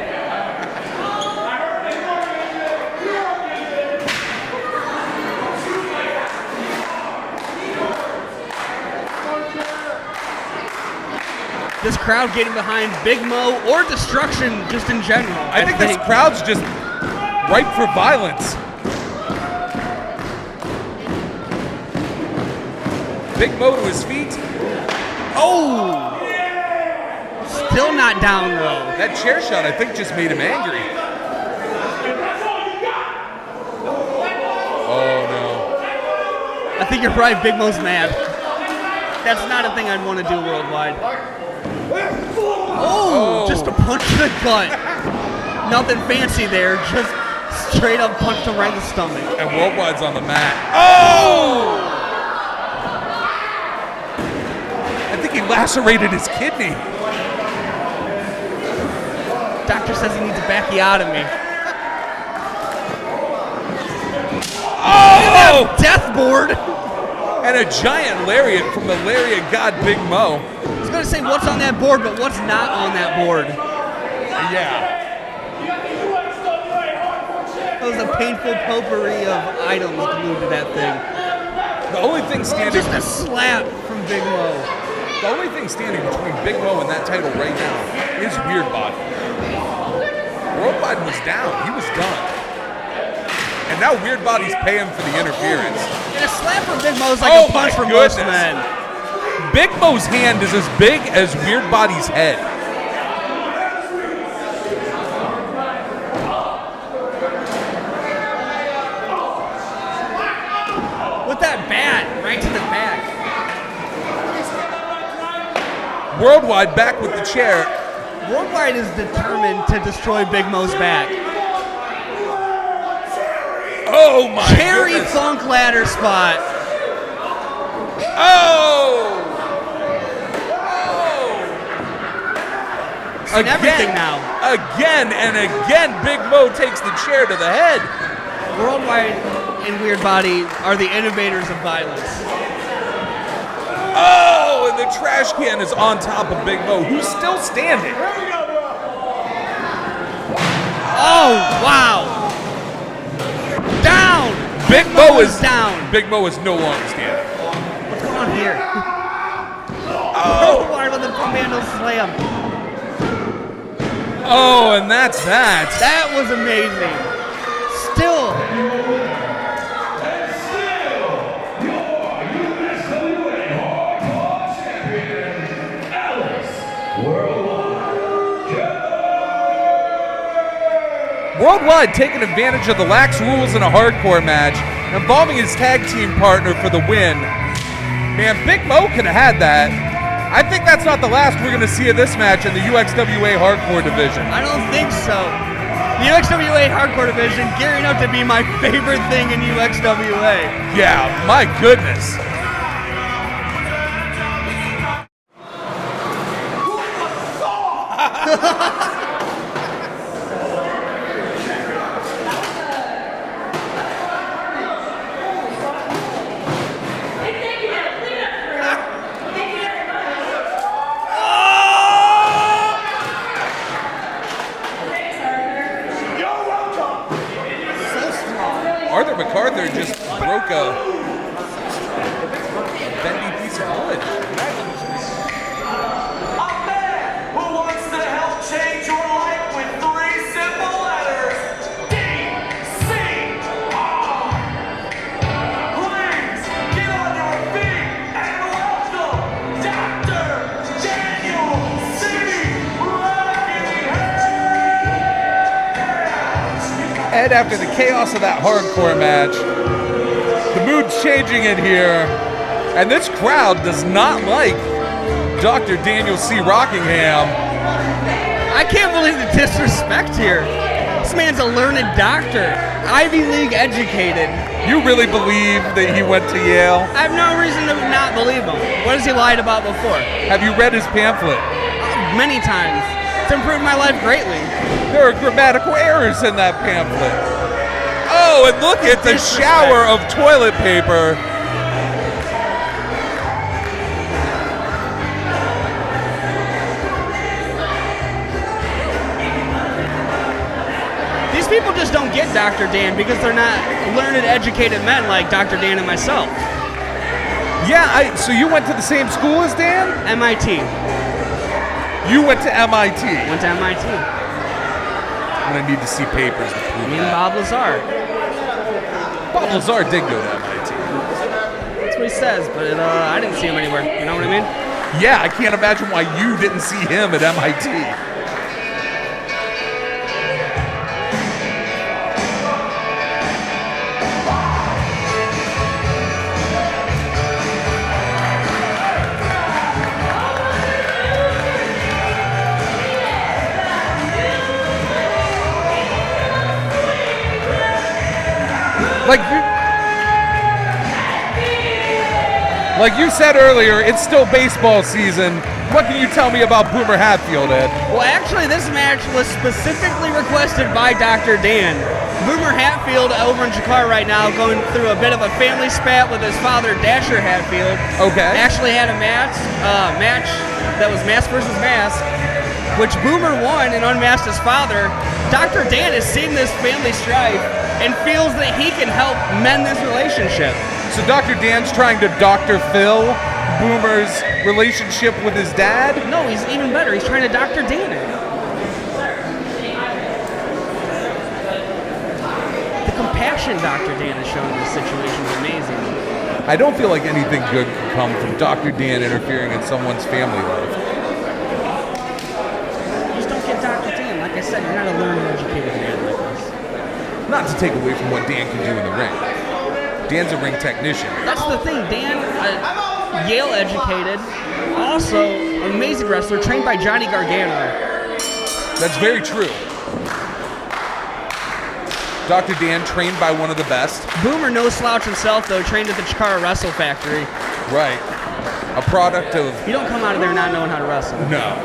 This crowd getting behind Big Mo or destruction just in general. I think this crowd's just ripe for violence. Big Mo to his feet. Oh! Still not down though. That chair shot, I think, just made him angry. Oh no. I think you're right, Big Mo's mad. That's not a thing I'd want to do worldwide. Oh! Just a punch to the gut. Nothing fancy there, just straight up punch him right in the stomach. And Worldwide's on the mat. Oh! I think he lacerated his kidney. Doctor says he needs a backiotomy. Oh! Death board! And a giant lariat from the lariat god Big Mo. I was going to say what's on that board, but what's not on that board? Yeah. That was a painful potpourri of items glued to that thing. The only thing standing Just a slap from Big Mo. The only thing standing between Big Mo and that title right now is Weird Body. Worldwide was down. He was done. And now Weird Body's paying for the interference. And a slap from Big Mo's like a punch from most men. Big Mo's hand is as big as Weird Body's head. With that bat, right to the back. Worldwide back with the chair. Worldwide is determined to destroy Big Mo's back. Oh my Cherry goodness. Funk ladder spot. Oh! seen everything now. Again and again, Big Mo takes the chair to the head. Worldwide and Weird Body are the innovators of violence. Oh, and the trash can is on top of Big Mo, who's still standing. Oh, wow. Down. Big Mo is down. Big Mo is no longer standing. What's going on here? Oh, Why with the commando slam? oh, and that's that. That was amazing. Still. And still, your USWA Hardcore Champion, Alice Worldwide. Worldwide taking advantage of the lax rules in a hardcore match, involving his tag team partner for the win. Man, Big Mo could have had that. I think that's not the last we're going to see of this match in the UXWA hardcore division. I don't think so. The UXWA hardcore division gearing up to be my favorite thing in UXWA. Yeah, my goodness. Arthur MacArthur just broke a bendy piece of wood. A man who wants to help change your life with 3 simple letters. D-C-R. Please get on your feet and welcome Dr. Daniel C. Rockingham. Ed, after the chaos of that hardcore match, the mood's changing in here, and this crowd does not like Dr. Daniel C. Rockingham. I can't believe the disrespect here. This man's a learned doctor, Ivy League educated. You really believe that he went to Yale? I have no reason to not believe him. What has he lied about before? Have you read his pamphlet? Many times. It's improved my life greatly. There are grammatical errors in that pamphlet. Oh, and look at the shower of toilet paper. These people just don't get Dr. Dan because they're not learned, educated men like Dr. Dan and myself. Yeah, so you went to the same school as Dan? MIT. You went to MIT. Went to MIT. I'm gonna need to see papers to prove Me and that. Bob Lazar. Bob Lazar did go to MIT. That's what he says, but I didn't see him anywhere. You know what I mean? Yeah, I can't imagine why you didn't see him at MIT. Like you said earlier, it's still baseball season. What can you tell me about Boomer Hatfield, Ed? Well, actually, this match was specifically requested by Dr. Dan. Boomer Hatfield over in Chicago right now going through a bit of a family spat with his father, Dasher Hatfield. Okay. Actually had a match that was mask versus mask, which Boomer won and unmasked his father. Dr. Dan has seen this family strife and feels that he can help mend this relationship. So Dr. Dan's trying to Dr. Phil Boomer's relationship with his dad? No, he's even better. He's trying to Dr. Dan it. The compassion Dr. Dan has shown in this situation is amazing. I don't feel like anything good can come from Dr. Dan interfering in someone's family life. Just don't get Dr. Dan. Like I said, you're not a learned, educated man like this. Not to take away from what Dan can do in the ring. Dan's a ring technician. That's the thing. Dan, Yale educated, also an amazing wrestler, trained by Johnny Gargano. That's very true. Dr. Dan trained by one of the best. Boomer, no slouch himself, though, trained at the Chikara Wrestle Factory. Right. A product of... You don't come out of there not knowing how to wrestle. No.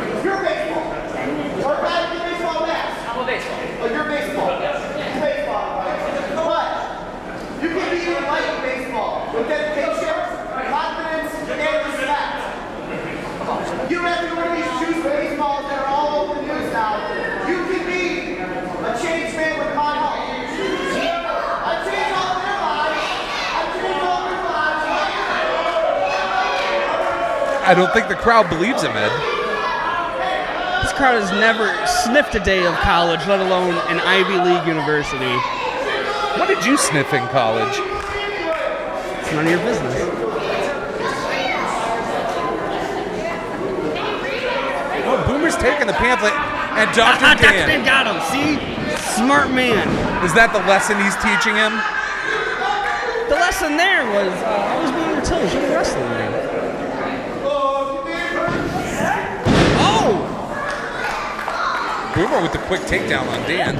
I don't think the crowd believes him, Ed. This crowd has never sniffed a day of college, let alone an Ivy League university. What did you sniff in college? It's none of your business. Oh, Boomer's taking the pamphlet, and Dr. Dr. Dan Dan. got him, see? Smart man. Is that the lesson he's teaching him? The lesson there was always be on your toes. You're a wrestling man. Oh! Boomer with the quick takedown on Dan.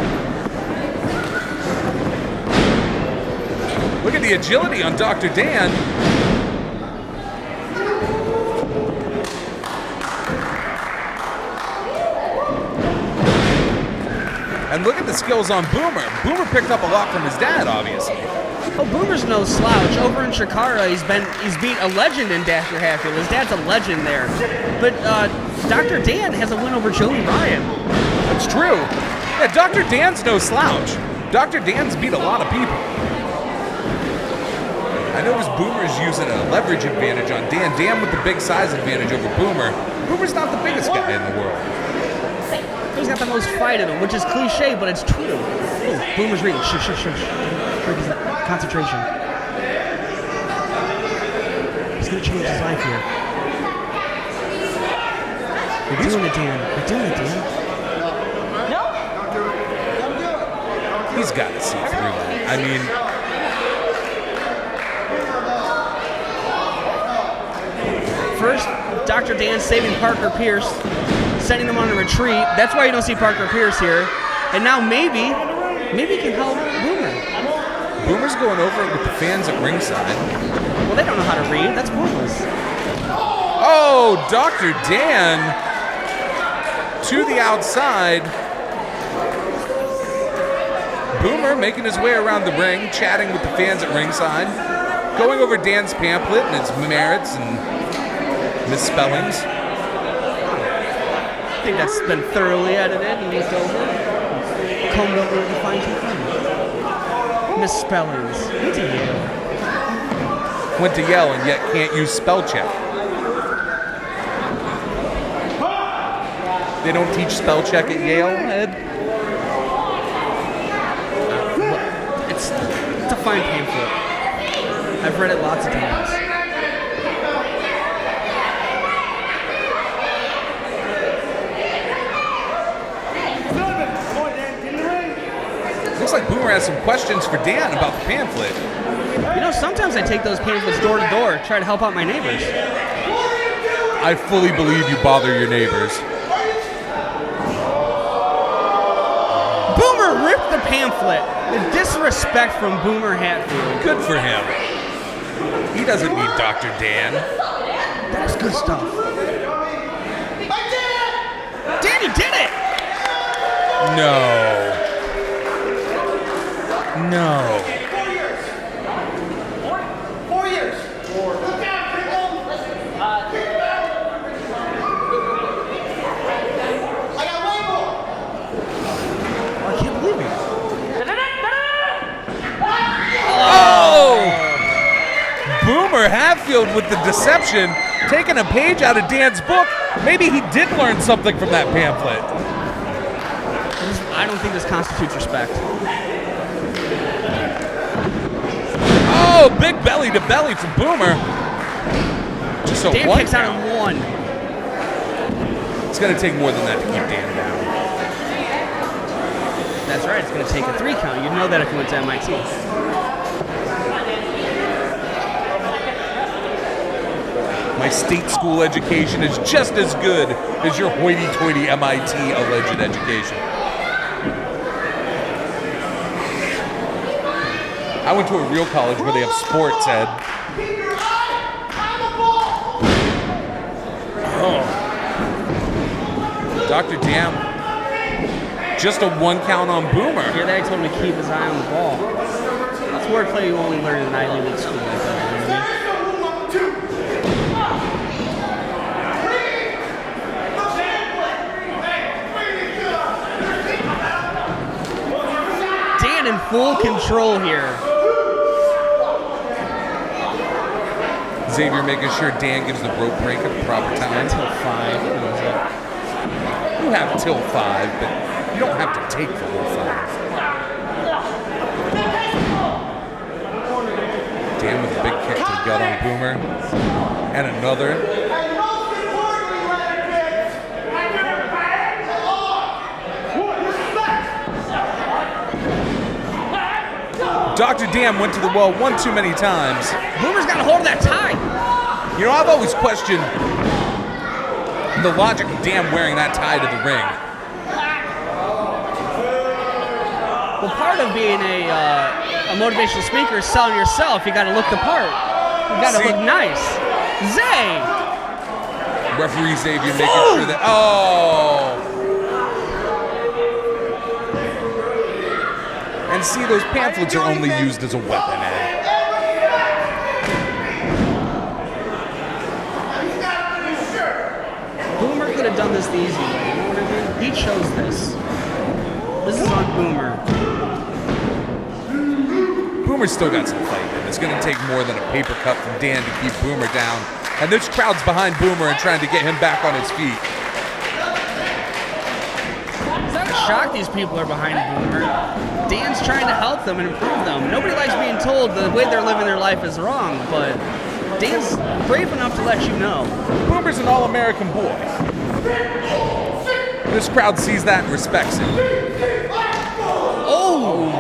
Look at the agility on Dr. Dan. And look at the skills on Boomer. Boomer picked up a lot from his dad, obviously. Oh, Boomer's no slouch. Over in Chicago, he's beat a legend in Dr. Hatfield. His dad's a legend there. But Dr. Dan has a win over Joey Ryan. That's true. Yeah, Dr. Dan's no slouch. Dr. Dan's beat a lot of people. I noticed Boomer's using a leverage advantage on Dan. Dan with the big size advantage over Boomer. Boomer's not the biggest guy in the world. He's got the most fight in him, which is cliche, but it's true. Oh, Boomer's reading. Shush. Concentration. He's going to change his life here. You're doing it, Dan. You're doing it, Dan. He's got to see through that. I mean, first, Dr. Dan saving Parker Pierce, sending him on a retreat. That's why you don't see Parker Pierce here. And now maybe he can help Boomer. Boomer's going over it with the fans at ringside. Well, they don't know how to read. That's pointless. Oh, Dr. Dan to the outside. Boomer making his way around the ring, chatting with the fans at ringside, going over Dan's pamphlet and its merits and misspellings. I think that's been thoroughly edited and looked over, combed over with a fine-tooth comb. Misspellings. Went to Yale. Went to Yale and yet can't use spell check. They don't teach spell check at Yale, Ed? It's a fine pamphlet. I've read it lots of times. Looks like Boomer has some questions for Dan about the pamphlet. You know, sometimes I take those pamphlets door to door, try to help out my neighbors. I fully believe you bother your neighbors. Boomer ripped the pamphlet. The disrespect from Boomer Hatfield. Good for him. He doesn't need Dr. Dan. That's good stuff. Danny did it! No. No. 4 years. Look out, people. I got way more. I can't believe it. Oh! Boomer Hatfield with the deception, taking a page out of Dan's book. Maybe he did learn something from that pamphlet. I don't think this constitutes respect. Oh, big belly to belly from Boomer. Just a Dan one kicks out count. in one. It's going to take more than that to keep Dan down. That's right, it's going to take a 3 count. You'd know that if you went to MIT. My state school education is just as good as your hoity-toity MIT alleged education. I went to a real college where they have sports, Ed. Keep your eye on the ball. Oh. Dr. Dan, just a 1 count on Boomer. Yeah, they told him to keep his eye on the ball. That's wordplay you only learn in Ivy League school. Dan in full control here. Xavier making sure Dan gives the rope break at the proper time. Until 5. What was it? You have till 5, but you don't have to take the whole 5. Dan with a big kick to the gut on Boomer. And another. And most importantly, Leonard kids, and your fans respect. Dr. Dan went to the well one too many times. Boomer's got a hold of that tie. You know, I've always questioned the logic of Dan wearing that tie to the ring. Well, part of being a motivational speaker is selling yourself. You got to look the part. You got to look nice. Zay! Referee Xavier making sure that. Oh! And see, those pamphlets are only used as a weapon, Ed. Boomer could have done this the easy way. You know what I mean? He chose this. This is on Boomer. Boomer's still got some fight in him. It's going to take more than a paper cut from Dan to keep Boomer down. And this crowd's behind Boomer and trying to get him back on his feet. It's not a shock these people are behind Boomer. Dan's trying to help them and improve them. Nobody likes being told the way they're living their life is wrong, but Dan's brave enough to let you know. Boomer's an all-American boy. This crowd sees that and respects him. Oh!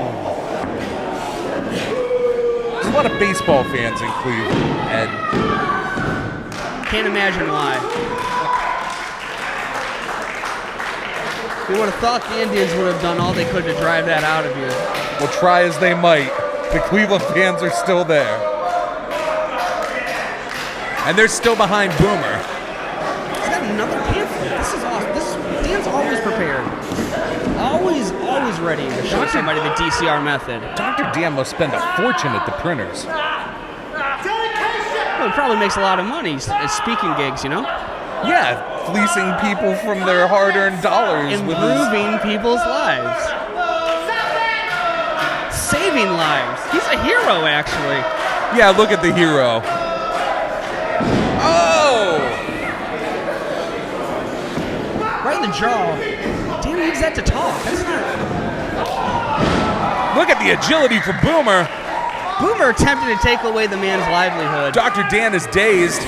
There's a lot of baseball fans in Cleveland, Ed. Can't imagine why. You would have thought the Indians would have done all they could to drive that out of you. Well, try as they might, the Cleveland fans are still there. And they're still behind Boomer. He's got another pamphlet. This is awesome. Dan's always prepared. Always ready to show somebody the DCR method. Dr. Dan must spend a fortune at the printers. Well, he probably makes a lot of money at speaking gigs, you know? Yeah, fleecing people from their hard-earned dollars. Improving people's lives. Saving lives. He's a hero, actually. Yeah, look at the hero. Oh! Right in the jaw. Dan needs that to talk. That's not... Look at the agility for Boomer. Boomer attempted to take away the man's livelihood. Dr. Dan is dazed.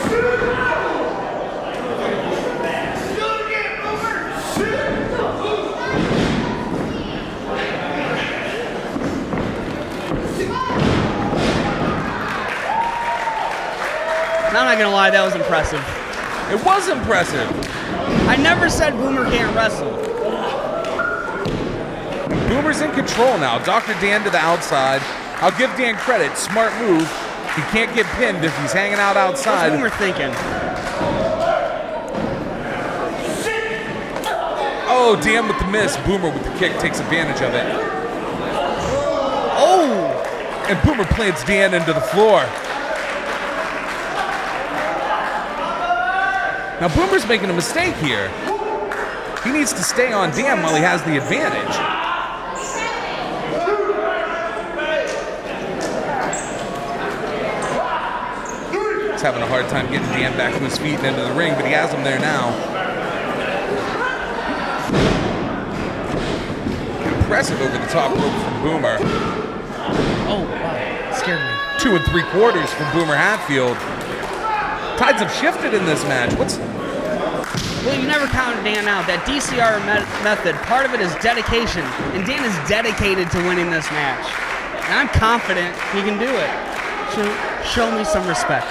Now, I'm not gonna lie, that was impressive. It was impressive. I never said Boomer can't wrestle. Boomer's in control now. Dr. Dan to the outside. I'll give Dan credit. Smart move. He can't get pinned if he's hanging out outside. What's Boomer thinking? Oh, Dan with the miss. Boomer with the kick takes advantage of it. Oh! And Boomer plants Dan into the floor. Now Boomer's making a mistake here. He needs to stay on Dan while he has the advantage. He's having a hard time getting Dan back to his feet and into the ring, but he has him there now. Impressive over the top rope from Boomer. Oh, wow. Scared me. 2 3/4 from Boomer Hatfield. Tides have shifted in this match. Well, you never count Dan out. That DCR method, part of it is dedication. And Dan is dedicated to winning this match. And I'm confident he can do it. Show me some respect.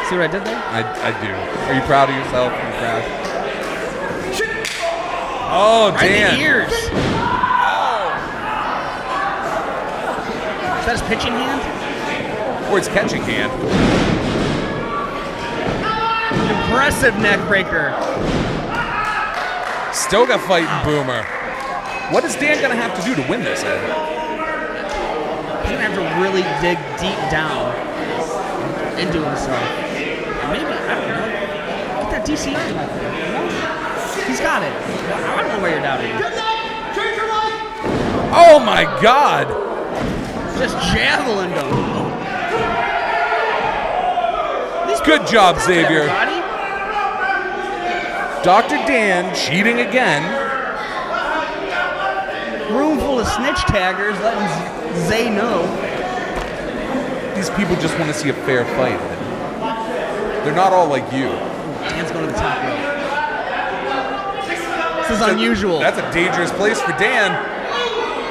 See what I did there? I do. Are you proud of yourself? Are you proud? Oh, Right in Dan. the ears. Is that his pitching hand? Or his catching hand. Impressive neck breaker. Still got fighting Boomer. What is Dan going to have to do to win this, Ed? He's going to have to really dig deep down into himself. Maybe, I don't know, get that DCR method. You know? He's got it. I don't know where you're doubting him. Oh my God! Just javelined him. Good job, Xavier. Everybody. Dr. Dan cheating again. Room full of snitch taggers letting Zay know. These people just want to see a fair fight. They're not all like you. Dan's going to the top rope. This is unusual. That's a dangerous place for Dan.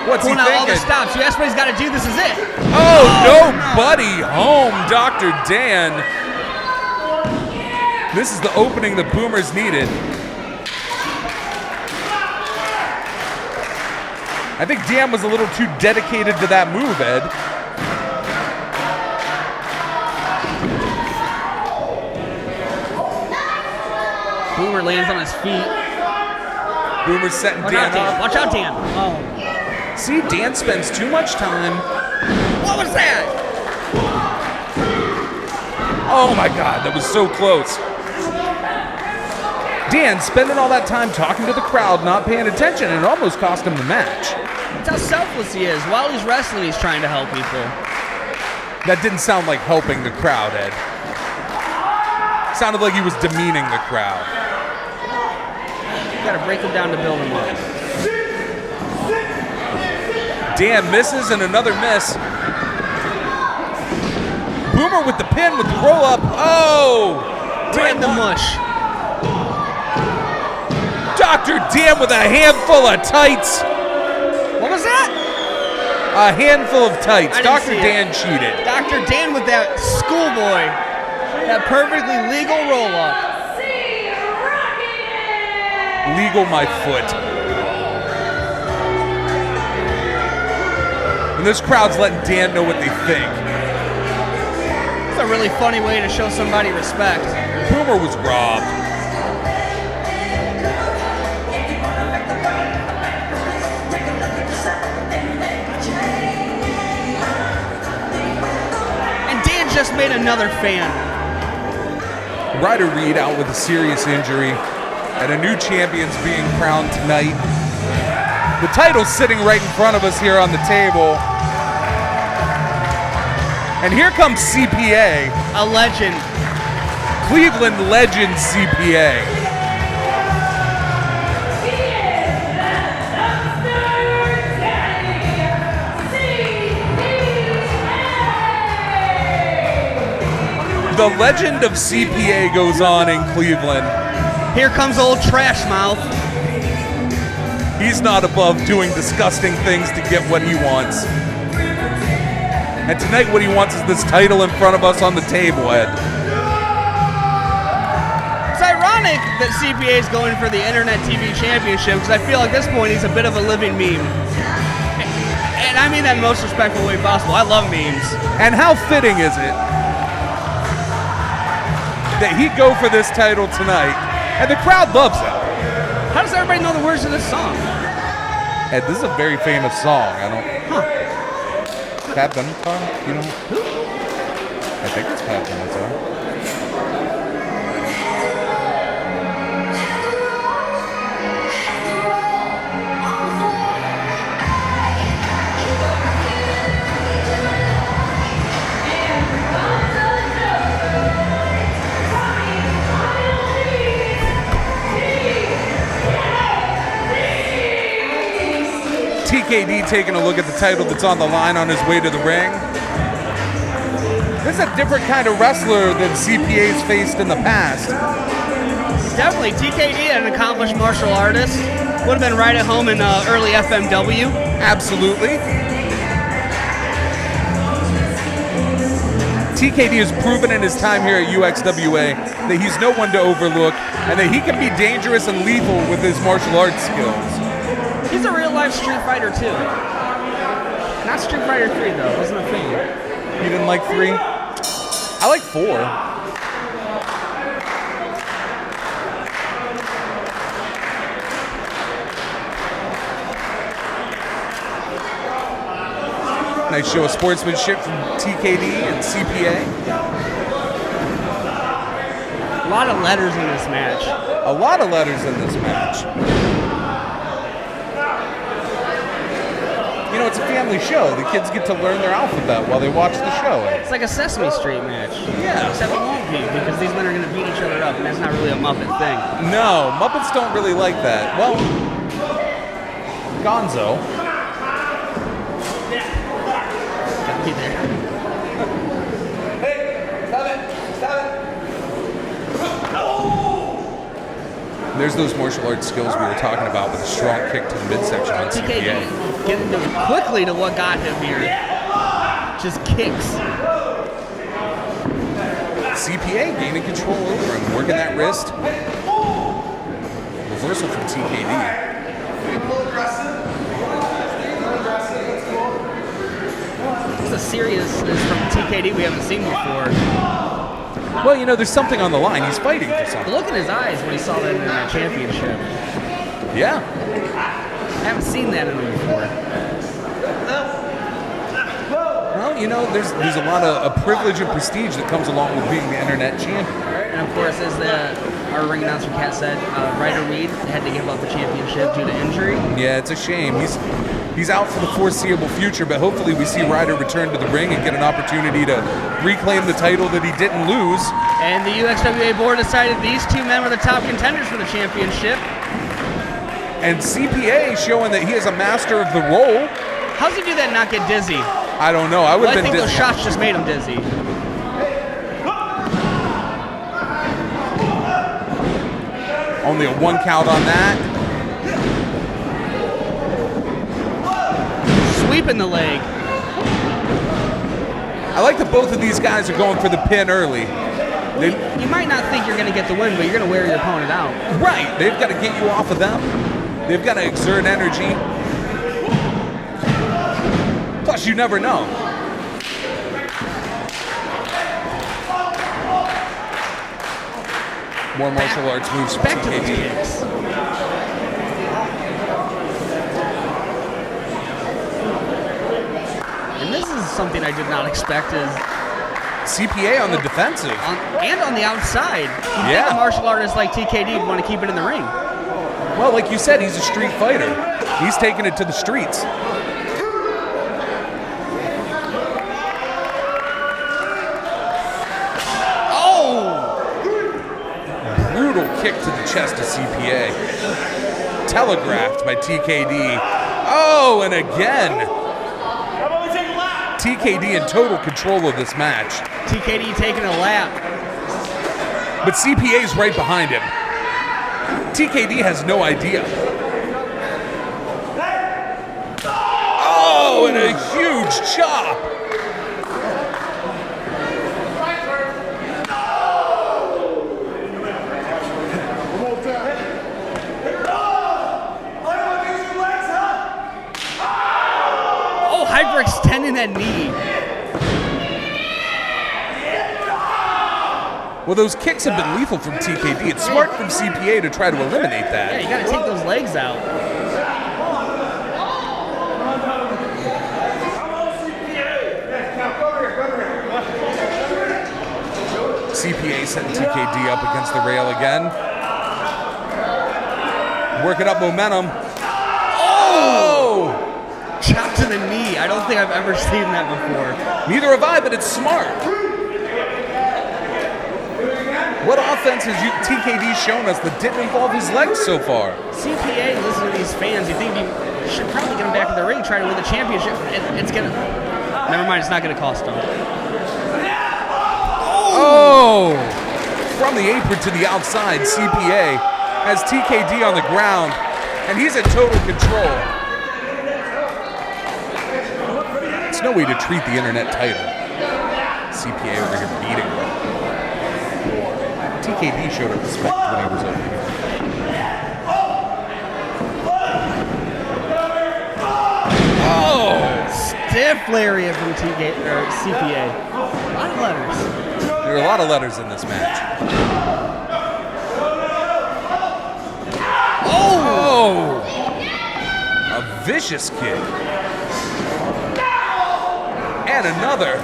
What's Pulling he out all the thinking? stops. You asked what he's got to do. This is it. Oh, no, buddy. Home, Dr. Dan. This is the opening the Boomers needed. I think Dan was a little too dedicated to that move, Ed. Boomer lands on his feet. Boomer's setting Watch Dan out, Dan. up. Watch out, Dan. Oh. See, Dan spends too much time. What was that? Oh my God, that was so close. Dan spending all that time talking to the crowd, not paying attention, and it almost cost him the match. That's how selfless he is. While he's wrestling, he's trying to help people. That didn't sound like helping the crowd, Ed. Sounded like he was demeaning the crowd. You gotta break him down to build him up. Dan misses and another miss. Boomer with the pin with the roll up. Oh! Right in the mush. Dr. Dan with a handful of tights. What was that? A handful of tights. I didn't Dr. see Dan it. cheated. Dr. Dan with that schoolboy, that perfectly legal roll-up. Legal my foot. And this crowd's letting Dan know what they think. It's a really funny way to show somebody respect. Boomer was robbed. And Dan just made another fan. Ryder Reed out with a serious injury, and a new champion's being crowned tonight. The title's sitting right in front of us here on the table. And here comes CPA, A legend. Cleveland legend CPA. The legend of CPA goes on in Cleveland. Here comes old trash mouth. He's not above doing disgusting things to get what he wants. And tonight what he wants is this title in front of us on the table, Ed. It's ironic that CPA is going for the Internet TV Championship because I feel like at this point he's a bit of a living meme. And I mean that in the most respectful way possible. I love memes. And how fitting is it that he go for this title tonight, and the crowd loves it. How does everybody know the words to this song? Ed, this is a very famous song. I don't... Pat Benatar? You know? Who? I think it's Pat Benatar. TKD taking a look at the title that's on the line on his way to the ring. This is a different kind of wrestler than CPA's faced in the past. Definitely. TKD, an accomplished martial artist. Would have been right at home in early FMW. Absolutely. TKD has proven in his time here at UXWA that he's no one to overlook and that he can be dangerous and lethal with his martial arts skills. He's a real-life Street Fighter 2. Not Street Fighter 3, though. Wasn't a thing. You didn't like 3? I like 4. Nice show of sportsmanship from TKD and CPA. A lot of letters in this match. A lot of letters in this match. You know, it's a family show. The kids get to learn their alphabet while they watch the show. It's like a Sesame Street match. Yeah. Except it won't be, because these men are going to beat each other up, and that's not really a Muppet thing. No, Muppets don't really like that. Well, Gonzo. Gotta be there. There's those martial arts skills we were talking about with a strong kick to the midsection on CPA. Getting quickly to what got him here. Just kicks. CPA gaining control over him, working that wrist. Reversal from TKD. It's a seriousness from TKD we haven't seen before. Well, you know, there's something on the line. He's fighting for The something. look in his eyes when he saw that in that championship. Yeah. I haven't seen that in him before. Well, you know, there's a lot of privilege and prestige that comes along with being the internet champion. And of course, as our ring announcer Kat said, Ryder Reed had to give up the championship due to injury. Yeah, it's a shame. He's out for the foreseeable future, but hopefully we see Ryder return to the ring and get an opportunity to reclaim the title that he didn't lose. And the UXWA board decided these two men were the top contenders for the championship. And CPA showing that he is a master of the role. How's he do that and not get dizzy? I don't know. I would Well, I have think been those shots just made him dizzy. Only a 1 count on that. Sweeping the leg. I like that both of these guys are going for the pin early. You might not think you're going to get the win, but you're going to wear your opponent out. Right. They've got to get you off of them. They've got to exert energy. Plus, you never know. More martial arts moves from Back to the TKD. kicks. And this is something I did not expect is CPA on the defensive. and on the outside. You'd Yeah. think a martial artist like TKD would want to keep it in the ring. Well, like you said, he's a street fighter. He's taking it to the streets. Oh! Brutal kick to the chest of CPA. Telegraphed by TKD. Oh, and again. TKD in total control of this match. TKD taking a lap. But CPA's right behind him. TKD has no idea. Oh, and a huge chop. Oh, hyperextending that knee. Well, those kicks have been lethal from TKD. It's smart from CPA to try to eliminate Yeah, that. you got to take those legs out. CPA setting TKD up against the rail again. Working up momentum. Oh! Chop to the knee. I don't think I've ever seen that before. Neither have I, but it's smart. What offense has TKD shown us that didn't involve his legs so far? CPA, listen to these fans. You think you should probably get him back in the ring, try to win the championship. It's gonna. Never mind. It's not gonna cost him. Oh! From the apron to the outside, CPA has TKD on the ground, and he's in total control. It's no way to treat the internet title. CPA over here beating him. TKD showed up respect when he was over here. Oh! Stiff lariat from CPA. A lot of letters. There are a lot of letters in this match. Oh! A vicious kick. And another.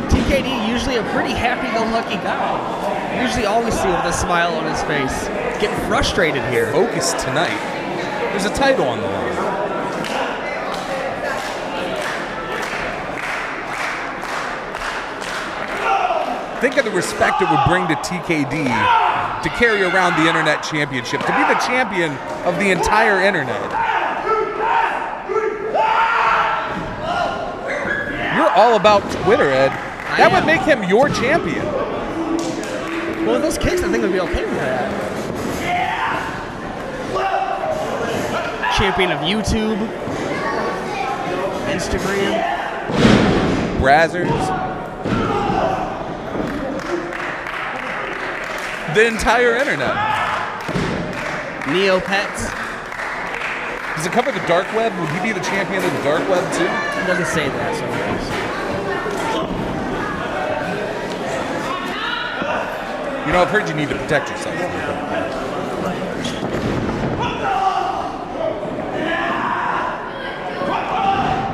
TKD, usually a pretty happy-go-lucky guy. Usually always see with a smile on his face. Getting frustrated here. Focused tonight. There's a title on the line. Think of the respect it would bring to TKD to carry around the Internet Championship, to be the champion of the entire Internet. You're all about Twitter, Ed. That would make him your champion. Well, with those kicks, I think I'd be okay with that. Champion of YouTube, Instagram, Brazzers. The entire internet. Neopets. Does it cover the dark web? Would he be the champion of the dark web too? It doesn't say that, so You know, I've heard you need to protect yourself.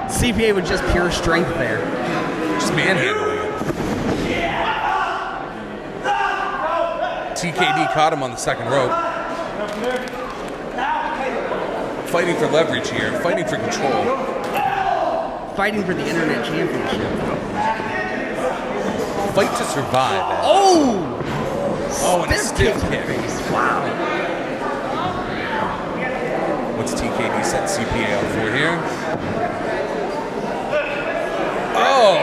CPA with just pure strength there. Just manhandling it. TKD caught him on the second rope. Fighting for leverage here, fighting for control. Fighting for the Internet Championship. Fight to survive. Ed. Oh! Oh, and a stiff kick. Wow. What's TKD set CPA up for here? Oh!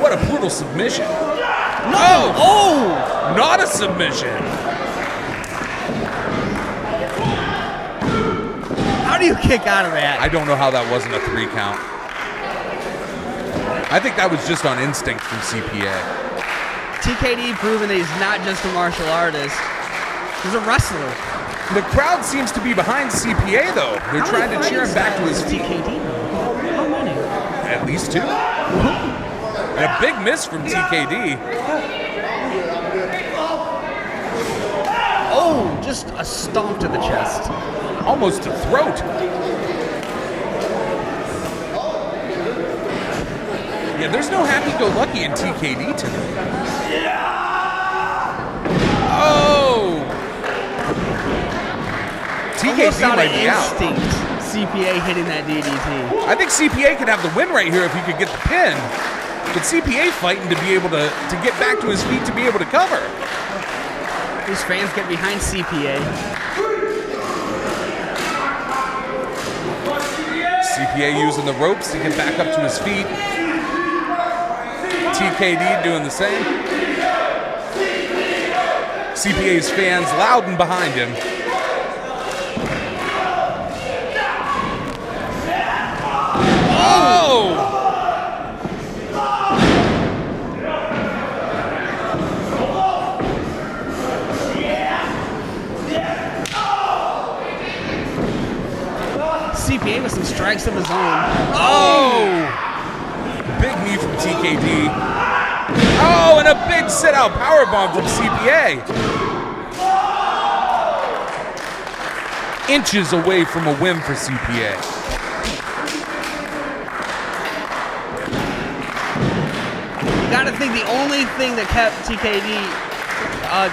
What a brutal submission. No! Oh! Not a submission. How do you kick out of that? I don't know how that wasn't a 3 count. I think that was just on instinct from CPA. TKD proving that he's not just a martial artist. He's a wrestler. The crowd seems to be behind CPA though. They're trying to cheer him back to his feet. TKD. How many? At least 2. And a big miss from TKD. Oh, just a stomp to the chest. Almost to throat. Yeah, there's no happy-go-lucky in TKD today. Oh! TKD might be out. Instinct. CPA hitting that DDT. I think CPA could have the win right here if he could get the pin. But CPA fighting to be able to get back to his feet to be able to cover. These fans get behind CPA. CPA using the ropes to get back up to his feet. TKD doing the same. CPA's fans loud and behind him. Oh! CPA with some strikes of his own. Oh! Big knee from TKD. Oh, and a big sit-out powerbomb from CPA. Inches away from a win for CPA. You gotta think the only thing that kept TKD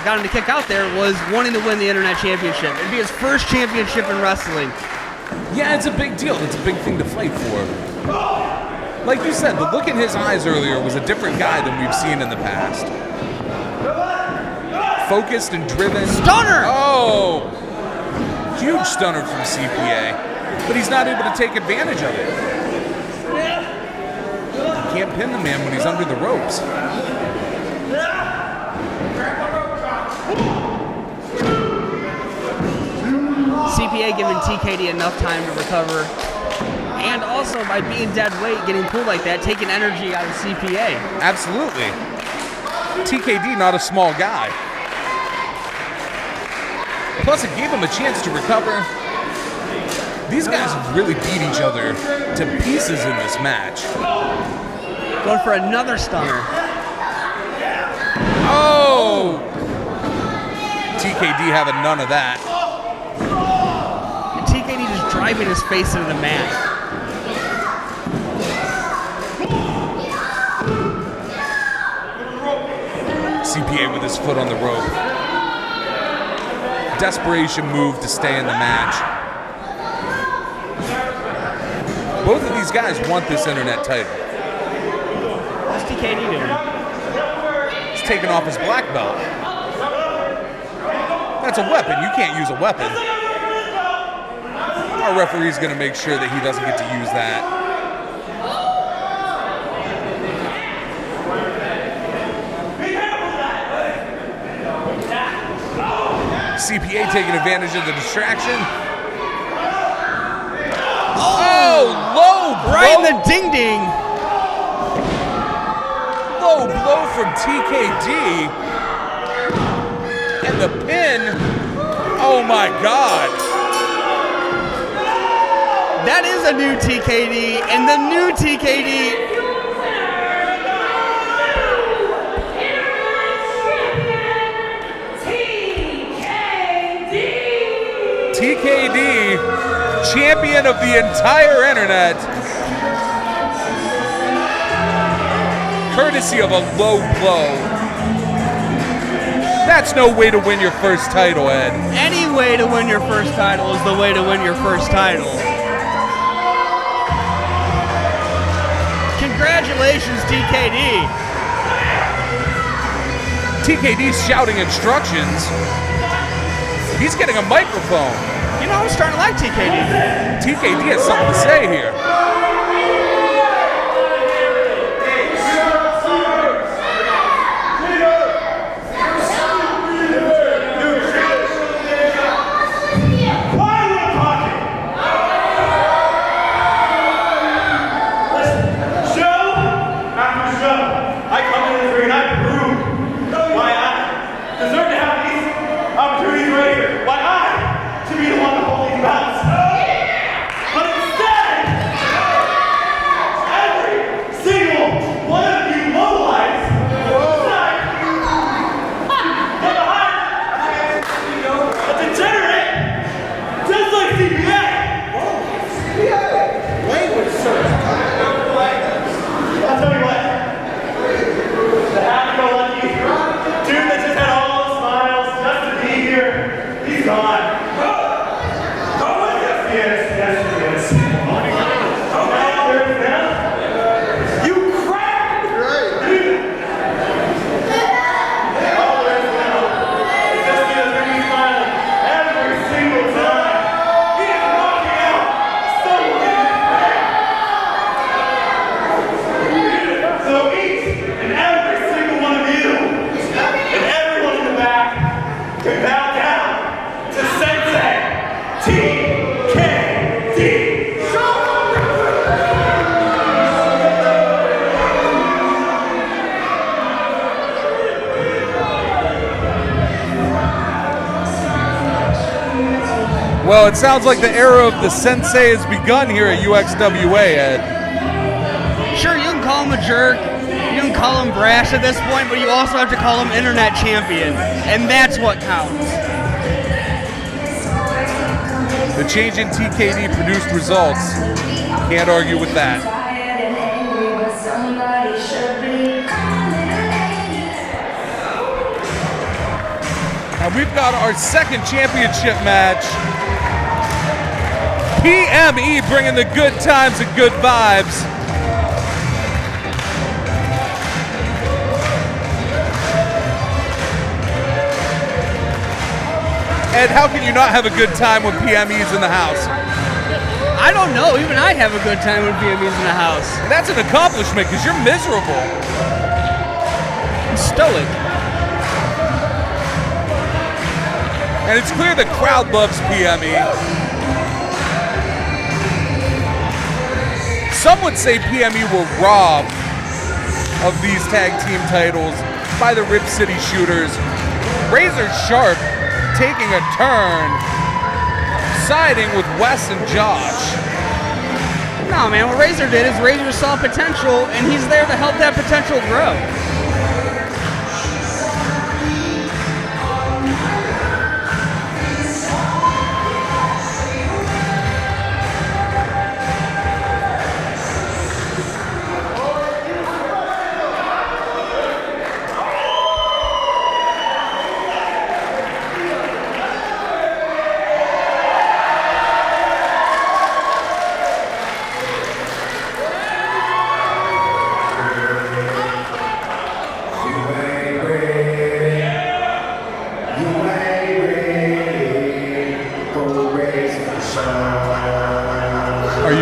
got him to kick out there was wanting to win the Internet Championship. It'd be his first championship in wrestling. Yeah, it's a big deal. It's a big thing to fight for. Like you said, the look in his eyes earlier was a different guy than we've seen in the past. Focused and driven. Stunner! Oh! Huge stunner from CPA. But he's not able to take advantage of it. You can't pin the man when he's under the ropes. CPA giving TKD enough time to recover. And also, by being dead weight, getting pulled like that, taking energy out of CPA. Absolutely. TKD, not a small guy. Plus, it gave him a chance to recover. These guys have really beat each other to pieces in this match. Going for another stunner. Oh! TKD having none of that. And TKD just driving his face into the mat. CPA with his foot on the rope. Desperation move to stay in the match. Both of these guys want this internet title. What's TKD doing? He's taking off his black belt. That's a weapon. You can't use a weapon. Our referee's going to make sure that he doesn't get to use that. CPA taking advantage of the distraction. Oh, low blow. Right in the ding-ding. Low blow from TKD. And the pin. Oh my God. That is a new TKD, and the new TKD. TKD, champion of the entire internet. Courtesy of a low blow. That's no way to win your first title, Ed. Any way to win your first title is the way to win your first title. Congratulations, TKD. TKD's shouting instructions. He's getting a microphone. You know, I'm starting to like TKD. TKD has something to say here. Well, it sounds like the era of the sensei has begun here at UXWA, Ed. Sure, you can call him a jerk, you can call him brash at this point, but you also have to call him internet champion, and that's what counts. The change in TKD produced results. Can't argue with that. Now we've got our second championship match. PME bringing the good times and good vibes. Ed, how can you not have a good time when PME's in the house? I don't know. Even I have a good time when PME's in the house. And that's an accomplishment because you're miserable. I'm stoic. And it's clear the crowd loves PME. Some would say PME were robbed of these tag team titles by the Rip City Shooters. Razor Sharp taking a turn, siding with Wes and Josh. No, man, what Razor did is Razor saw potential, and he's there to help that potential grow.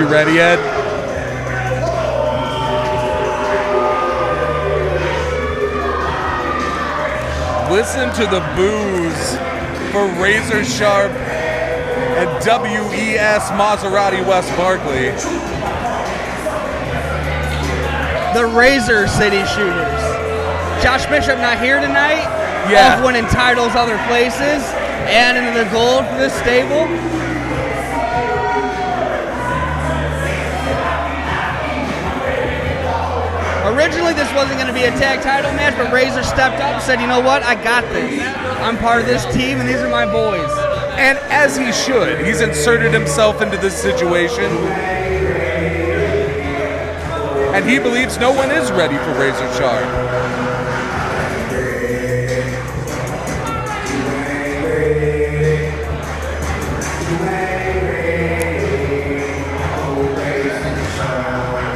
you ready, Ed? Listen to the boos for Razor Sharp and WES Maserati West Barkley. The Razor City Shooters. Josh Bishop not here tonight. Yeah. Off winning titles other places. And into the gold for this stable. Originally, this wasn't going to be a tag title match, but Razor stepped up and said, you know what? I got this. I'm part of this team, and these are my boys. And as he should, he's inserted himself into this situation. And he believes no one is ready for Razor Sharp.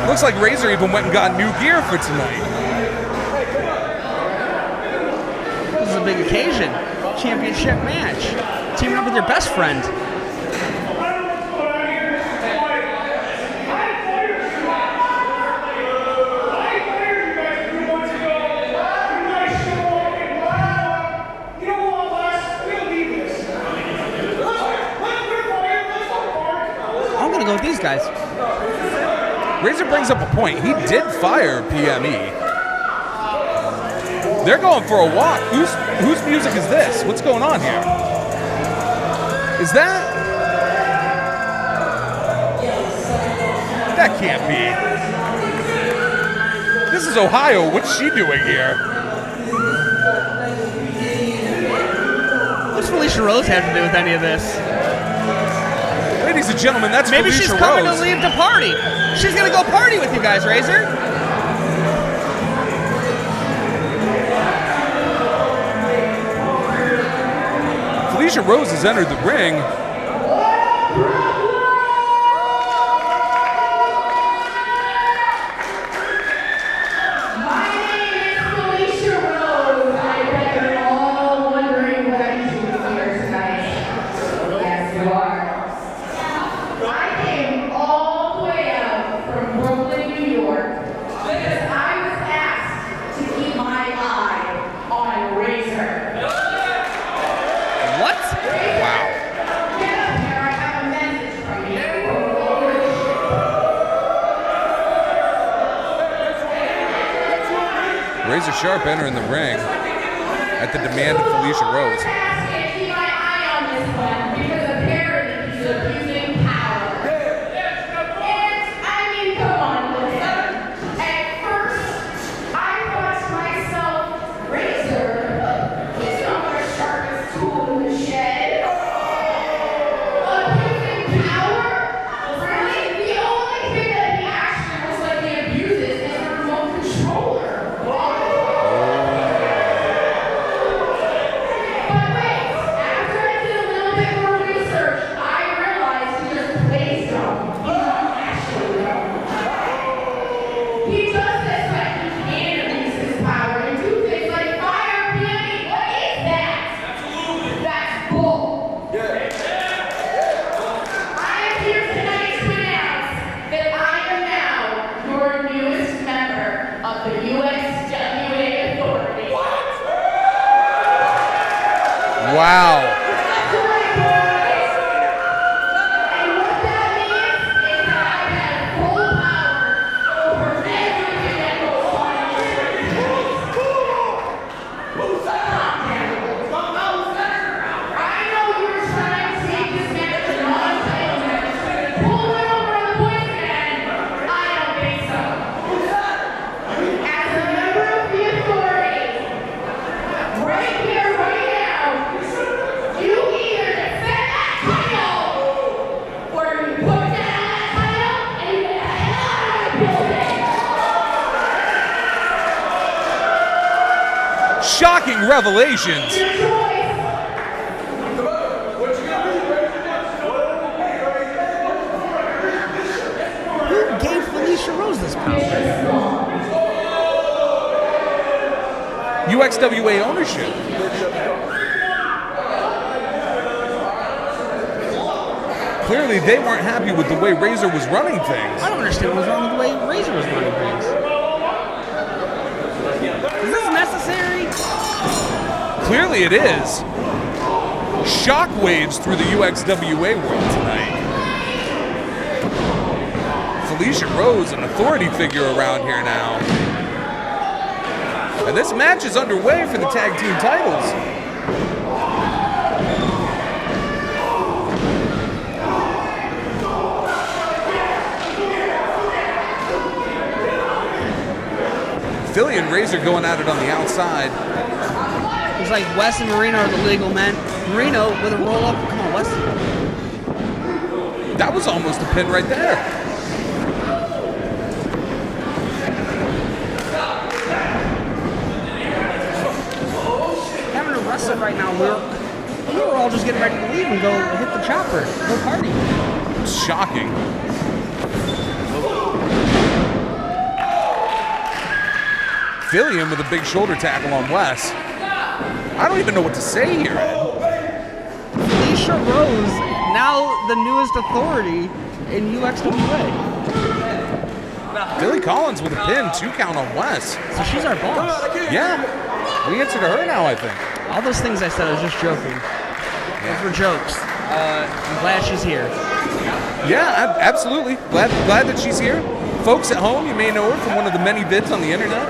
Looks like Razor even went and got new gear for tonight. This is a big occasion. Championship match. Teaming up with your best friend. I'm gonna go with these guys. Razor brings up a point. He did fire PME. They're going for a walk. Whose music is this? What's going on here? Is that? That can't be. This is Ohio. What's she doing here? What's Felicia Rose have to do with any of this? Ladies and gentlemen, that's Maybe Felicia she's coming Rose. to leave to party. She's gonna go party with you guys, Razor. Felicia Rose has entered the ring. My name is Felicia Rose. I bet you're all wondering what I'm doing here tonight. Yes, you are. I came all the way out from Brooklyn, New York, because I was asked to keep my eye on Razor. What? Wow. Get up here, I have a message from you. Razor Sharp entering the ring at the demand of Felicia Rose. Asked me to keep my eye on this one because apparently he's abusing power. And I mean, come on, listen. At first, I thought to myself, Razor, he's not the sharpest tool in the shed. Abusing power? Really? The only thing that he actually looks like he abuses is the remote controller. But wait, after I did a little bit more research, I realized he just plays dumb. He's not actually dumb. He does this like he can abuse his power and do things like fire PME. What is that? That's bull. I am here tonight to announce that I am now your newest member of the USWA Authority. Wow. And what that means is that I have full power over everything that goes on in this Calm down. I know you're trying to make this match a non-title match. Pull it over on the point, and I don't think so. As a member of the authority, right here, right now, you either defend that title or you put down that title and you get the hell out of my building. Shocking revelations. Your choice. Who gave Felicia Rose this power? UXWA ownership. Clearly clearly they weren't happy with the way Razor was running things. I don't understand what was wrong with the way Razor was running things. Is this necessary? Clearly it is. Shockwaves through the UXWA world tonight. Felicia Rose, an authority figure around here now. And this match is underway for the tag team titles. Philly and Razor going at it on the outside. It's like Wes and Marino are the legal men. Marino with a roll up. Come on, Wes. That was almost a pin right there. Having to wrestle right now, we were all just getting ready to leave and go hit the chopper, go party. Shocking. Philly in with a big shoulder tackle on Wes. I don't even know what to say here, Ed. Felicia Rose, now the newest authority in UXWA. Billy Collins with a pin, 2 count on Wes. So she's our boss. Yeah, we answer to her now, I think. All those things I said, I was just joking. Those were jokes. I'm glad she's here. Yeah, absolutely. Glad that she's here. Folks at home, you may know her from one of the many vids on the internet.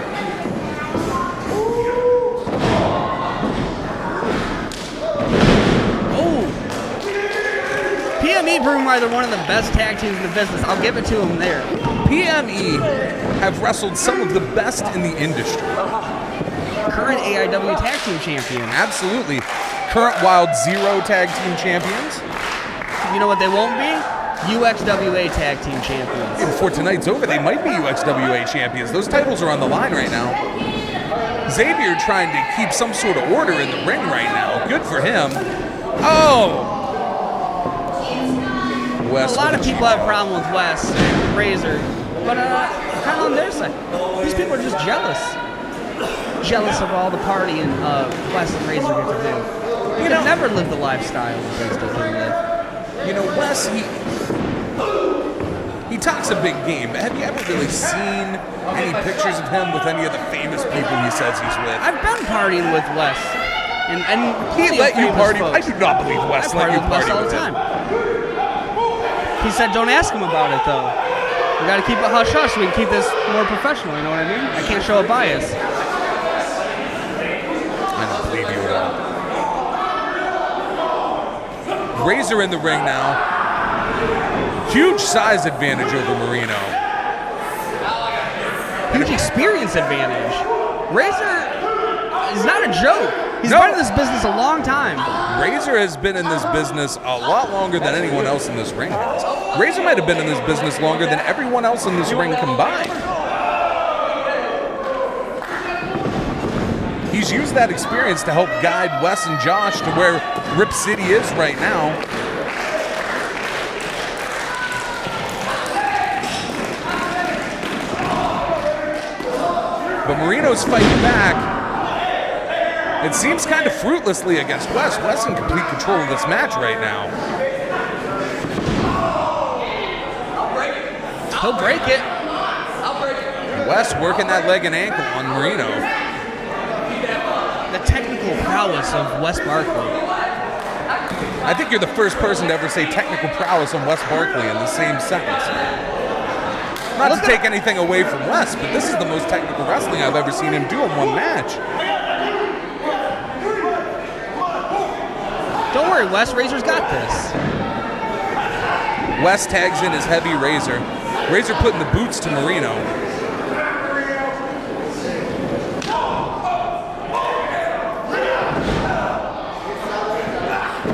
PME proving why they're one of the best tag teams in the business. I'll give it to them there. PME have wrestled some of the best in the industry. Current AIW tag team champion. Absolutely. Current Wild Zero tag team champions. You know what they won't be? UXWA tag team champions. Before tonight's over, they might be UXWA champions. Those titles are on the line right now. Xavier trying to keep some sort of order in the ring right now. Good for him. Oh! Wes, a lot of people have a problem with Wes and Razor, but kind of on their side. These people are just jealous. Jealous of all the partying Wes and Razor get to do. You know, never live the lifestyle that they still live. You know, Wes, he talks a big game, but have you ever really seen any pictures of him with any of the famous people he says he's with? I've been partying with Wes. And he let you party? Folks. I do not believe Wes let you party all with the him. time. He said don't ask him about it, though. We got to keep it hush-hush so we can keep this more professional, you know what I mean? I can't show a bias. I don't believe you at all. Razor in the ring now. Huge size advantage over Marino. Huge experience advantage. Razor is not a joke. He's been in this business a long time. Razor has been in this business a lot longer than anyone else in this ring has. Razor might have been in this business longer than everyone else in this ring combined. He's used that experience to help guide Wes and Josh to where Rip City is right now. But Marino's fighting back. It seems kind of fruitlessly against Wes. Wes in complete control of this match right now. He'll break it. Wes working that leg and ankle on Marino. The technical prowess of Wes Barkley. I think you're the first person to ever say technical prowess on Wes Barkley in the same sentence. Not to take anything away from Wes, but this is the most technical wrestling I've ever seen him do in one match. Don't worry, Wes. Razor's got this. Wes tags in his heavy Razor. Razor putting the boots to Marino.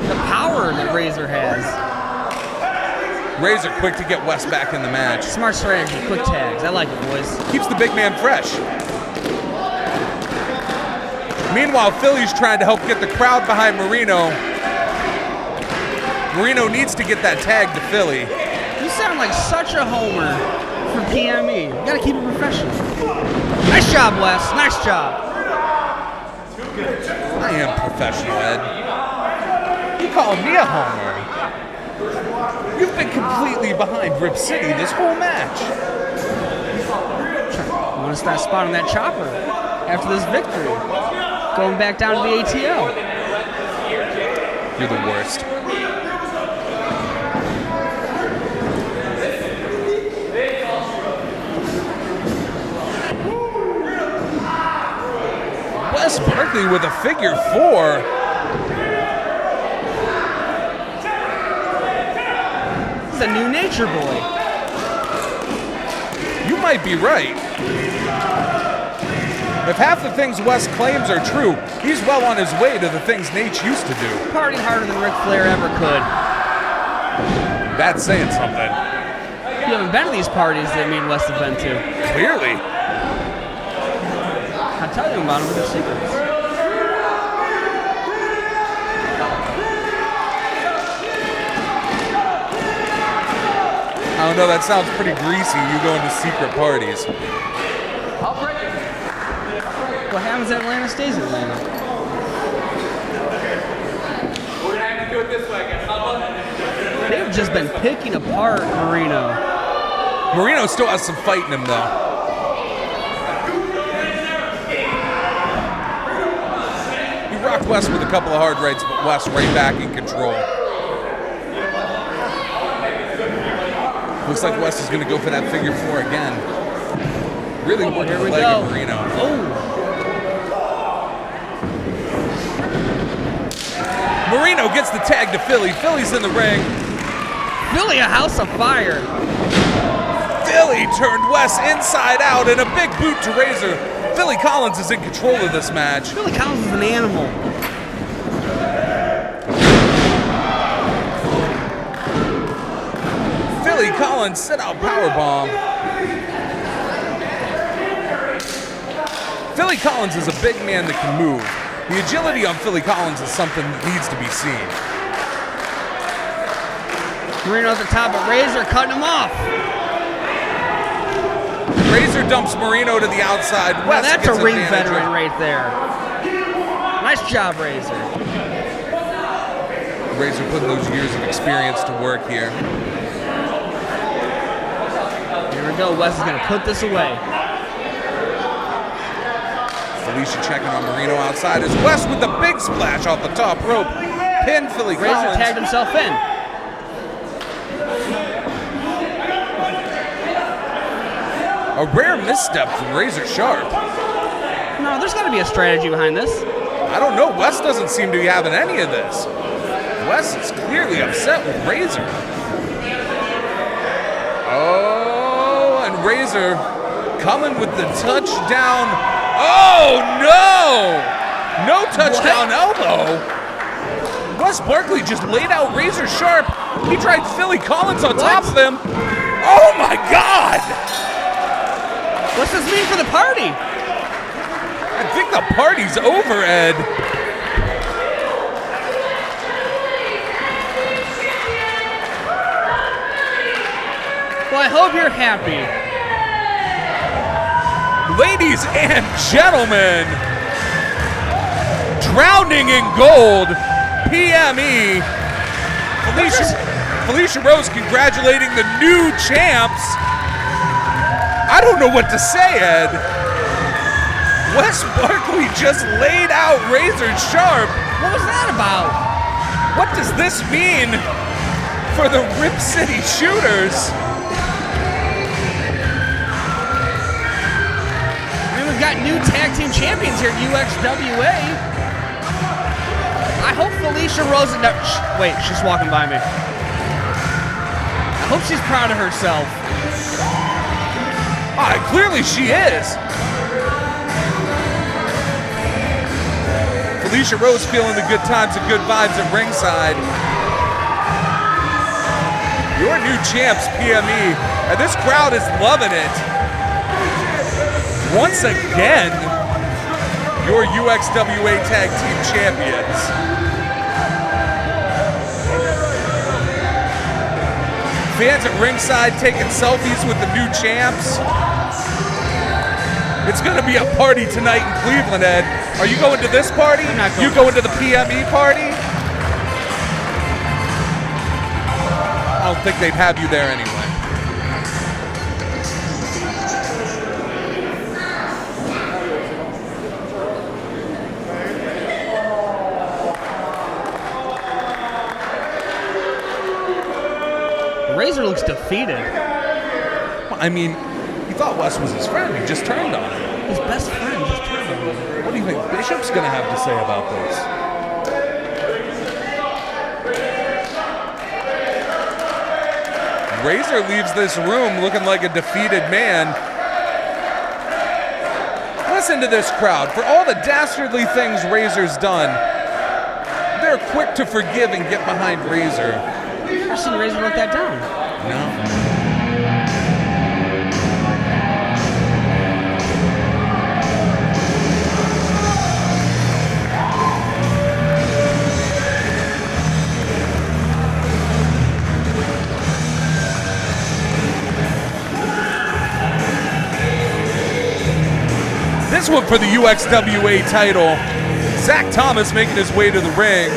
The power that Razor has. Razor quick to get Wes back in the match. Smart strategy, quick tags. I like it, boys. Keeps the big man fresh. Meanwhile, Philly's trying to help get the crowd behind Marino. Marino needs to get that tag to Philly. You sound like such a homer for PME. You gotta keep it professional. Nice job, Wes. Nice job. I am professional, Ed. You call me a homer. You've been completely behind Rip City this whole match. I want to start spotting that chopper after this victory. Going back down to the ATL. You're the worst. Wes Barkley with a figure 4. He's a new nature boy. You might be right. If half the things Wes claims are true, he's well on his way to the things Nate used to do. Partying harder than Ric Flair ever could. That's saying something. You haven't been to these parties that me and Wes have been to. Clearly. I'll tell you about them with their secrets. I don't know, that sounds pretty greasy, you going to secret parties. What happens in Atlanta stays in Atlanta. We're gonna have to do it this way again. They've just been picking apart Marino. Marino still has some fight in him, though. He rocked Wes with a couple of hard rights, but Wes right back in control. Looks like Wes is going to go for that figure 4 again. Really working Here the we leg go. of Marino. Oh, Marino gets the tag to Philly. Philly's in the ring. Philly, a house of fire. Philly turned Wes inside out and a big boot to Razor. Philly Collins is in control of this match. Philly Collins is an animal. Philly Collins set out powerbomb. Philly Collins is a big man that can move. The agility on Philly Collins is something that needs to be seen. Marino at the top, but Razor cutting him off. Razor dumps Marino to the outside. Well, Wes that's gets a ring advantage. veteran right there. Nice job, Razor. Razor putting those years of experience to work here. Here we go. Wes is going to put this away. Felicia checking on Marino outside as Wes with the big splash off the top rope. Pin Philly Razor Collins. tagged himself in. A rare misstep from Razor Sharp. No, there's got to be a strategy behind this. I don't know. Wes doesn't seem to be having any of this. Wes is clearly upset with Razor. Oh, and Razor coming with the touchdown. Oh, no! No touchdown elbow. Wes Barkley just laid out Razor Sharp. He tried Philly Collins on top of him. Oh, my God! What's this mean for the party? I think the party's over, Ed. Well, I hope you're happy. Ladies and gentlemen, drowning in gold, PME. Felicia Rose congratulating the new champs. I don't know what to say, Ed. Wes Barkley just laid out Razor Sharp. What was that about? What does this mean for the Rip City Shooters? We've got new tag team champions here at UXWA. I hope Felicia Rose... No, wait, she's walking by me. I hope she's proud of herself. Clearly she is. Felicia Rose feeling the good times and good vibes at ringside. Your new champs, PME. And this crowd is loving it. Once again, your UXWA Tag Team Champions. Fans at ringside taking selfies with the new champs. It's going to be a party tonight in Cleveland, Ed. Are you going to this party? I'm not going. You going to the PME party? Oh, think they'd have you there anyway. Razor looks defeated. Well, I mean, he thought Wes was his friend. He just turned on him. His best friend just turned on him. What do you think Bishop's going to have to say about this? Razor leaves this room looking like a defeated man. Listen to this crowd. For all the dastardly things Razor's done, they're quick to forgive and get behind Razor. I've seen Razor let that down. No. This one for the UXWA title. Zach Thomas making his way to the ring.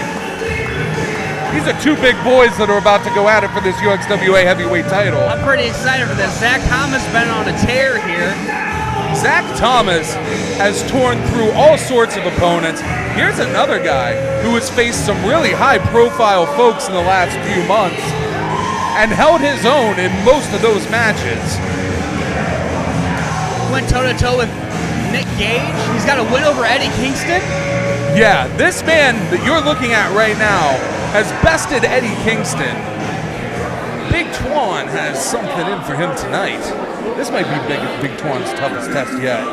These are two big boys that are about to go at it for this UXWA heavyweight title. I'm pretty excited for this. Zach Thomas been on a tear here. Zach Thomas has torn through all sorts of opponents. Here's another guy who has faced some really high-profile folks in the last few months and held his own in most of those matches. Went toe-to-toe with Nick Gage. He's got a win over Eddie Kingston. Yeah, this man that you're looking at right now has bested Eddie Kingston. Big Twan has something in for him tonight. This might be Big Twan's toughest test yet.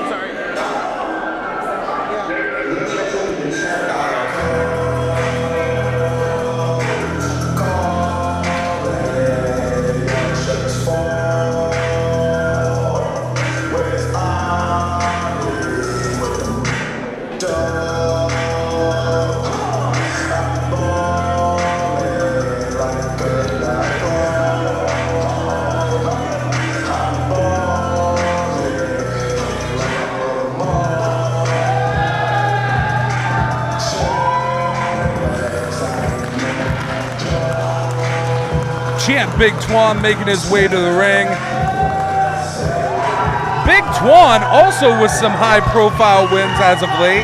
Champ Big Twan making his way to the ring. Big Twan also with some high-profile wins as of late.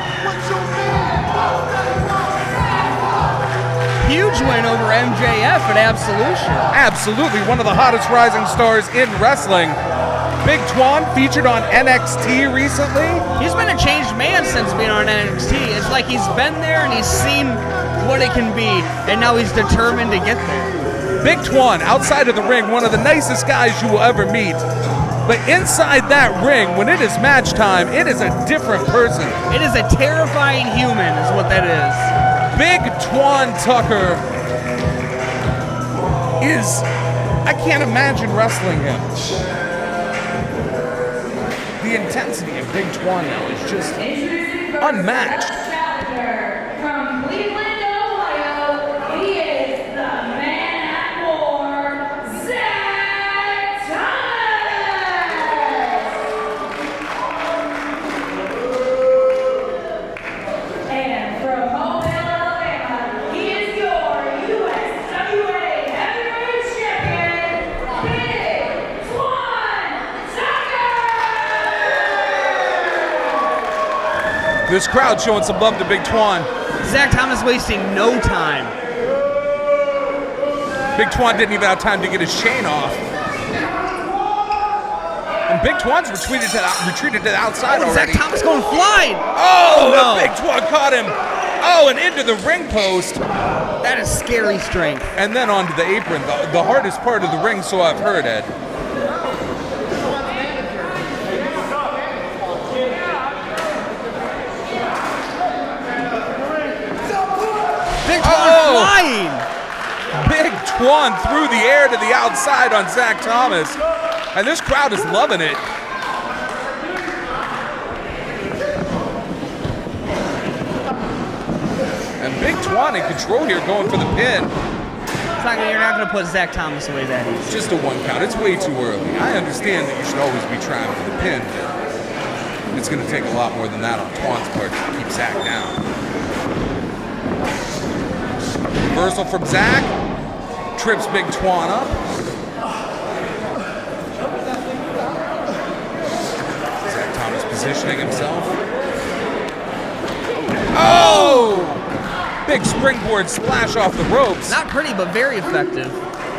Huge win over MJF at Absolution. Absolutely, one of the hottest rising stars in wrestling. Big Twan featured on NXT recently. He's been a changed man since being on NXT. It's like he's been there and he's seen what it can be, and now he's determined to get there. Big Twan, outside of the ring, one of the nicest guys you will ever meet. But inside that ring, when it is match time, it is a different person. It is a terrifying human is what that is. Big Twan Tucker is, I can't imagine wrestling him. The intensity of Big Twan now is just unmatched. From Cleveland, Ohio, he is the man at war, Zach Thomas. And from Mobile, Alabama, he is your USWA Heavyweight Champion, Big Twan Tucker. This crowd showing some love to Big Twan. Zach Thomas wasting no time. Big Twan didn't even have time to get his chain off. And Big Twan's retreated to the outside already. Zach Thomas going flying. Oh, no. Big Twan caught him. Oh, and into the ring post. That is scary strength. And then onto the apron, the hardest part of the ring, so I've heard, Ed. Big Twan flying. Big Twan through the air to the outside on Zach Thomas. And this crowd is loving it. And Big Twan in control here going for the pin. You're not going to put Zach Thomas away that easy. Just a one count. It's way too early. I understand that you should always be trying for the pin. But it's going to take a lot more than that on Twan's part to keep Zach down. Reversal from Zach. Trips Big Twan up. positioning himself. Oh! Big springboard splash off the ropes. Not pretty, but very effective.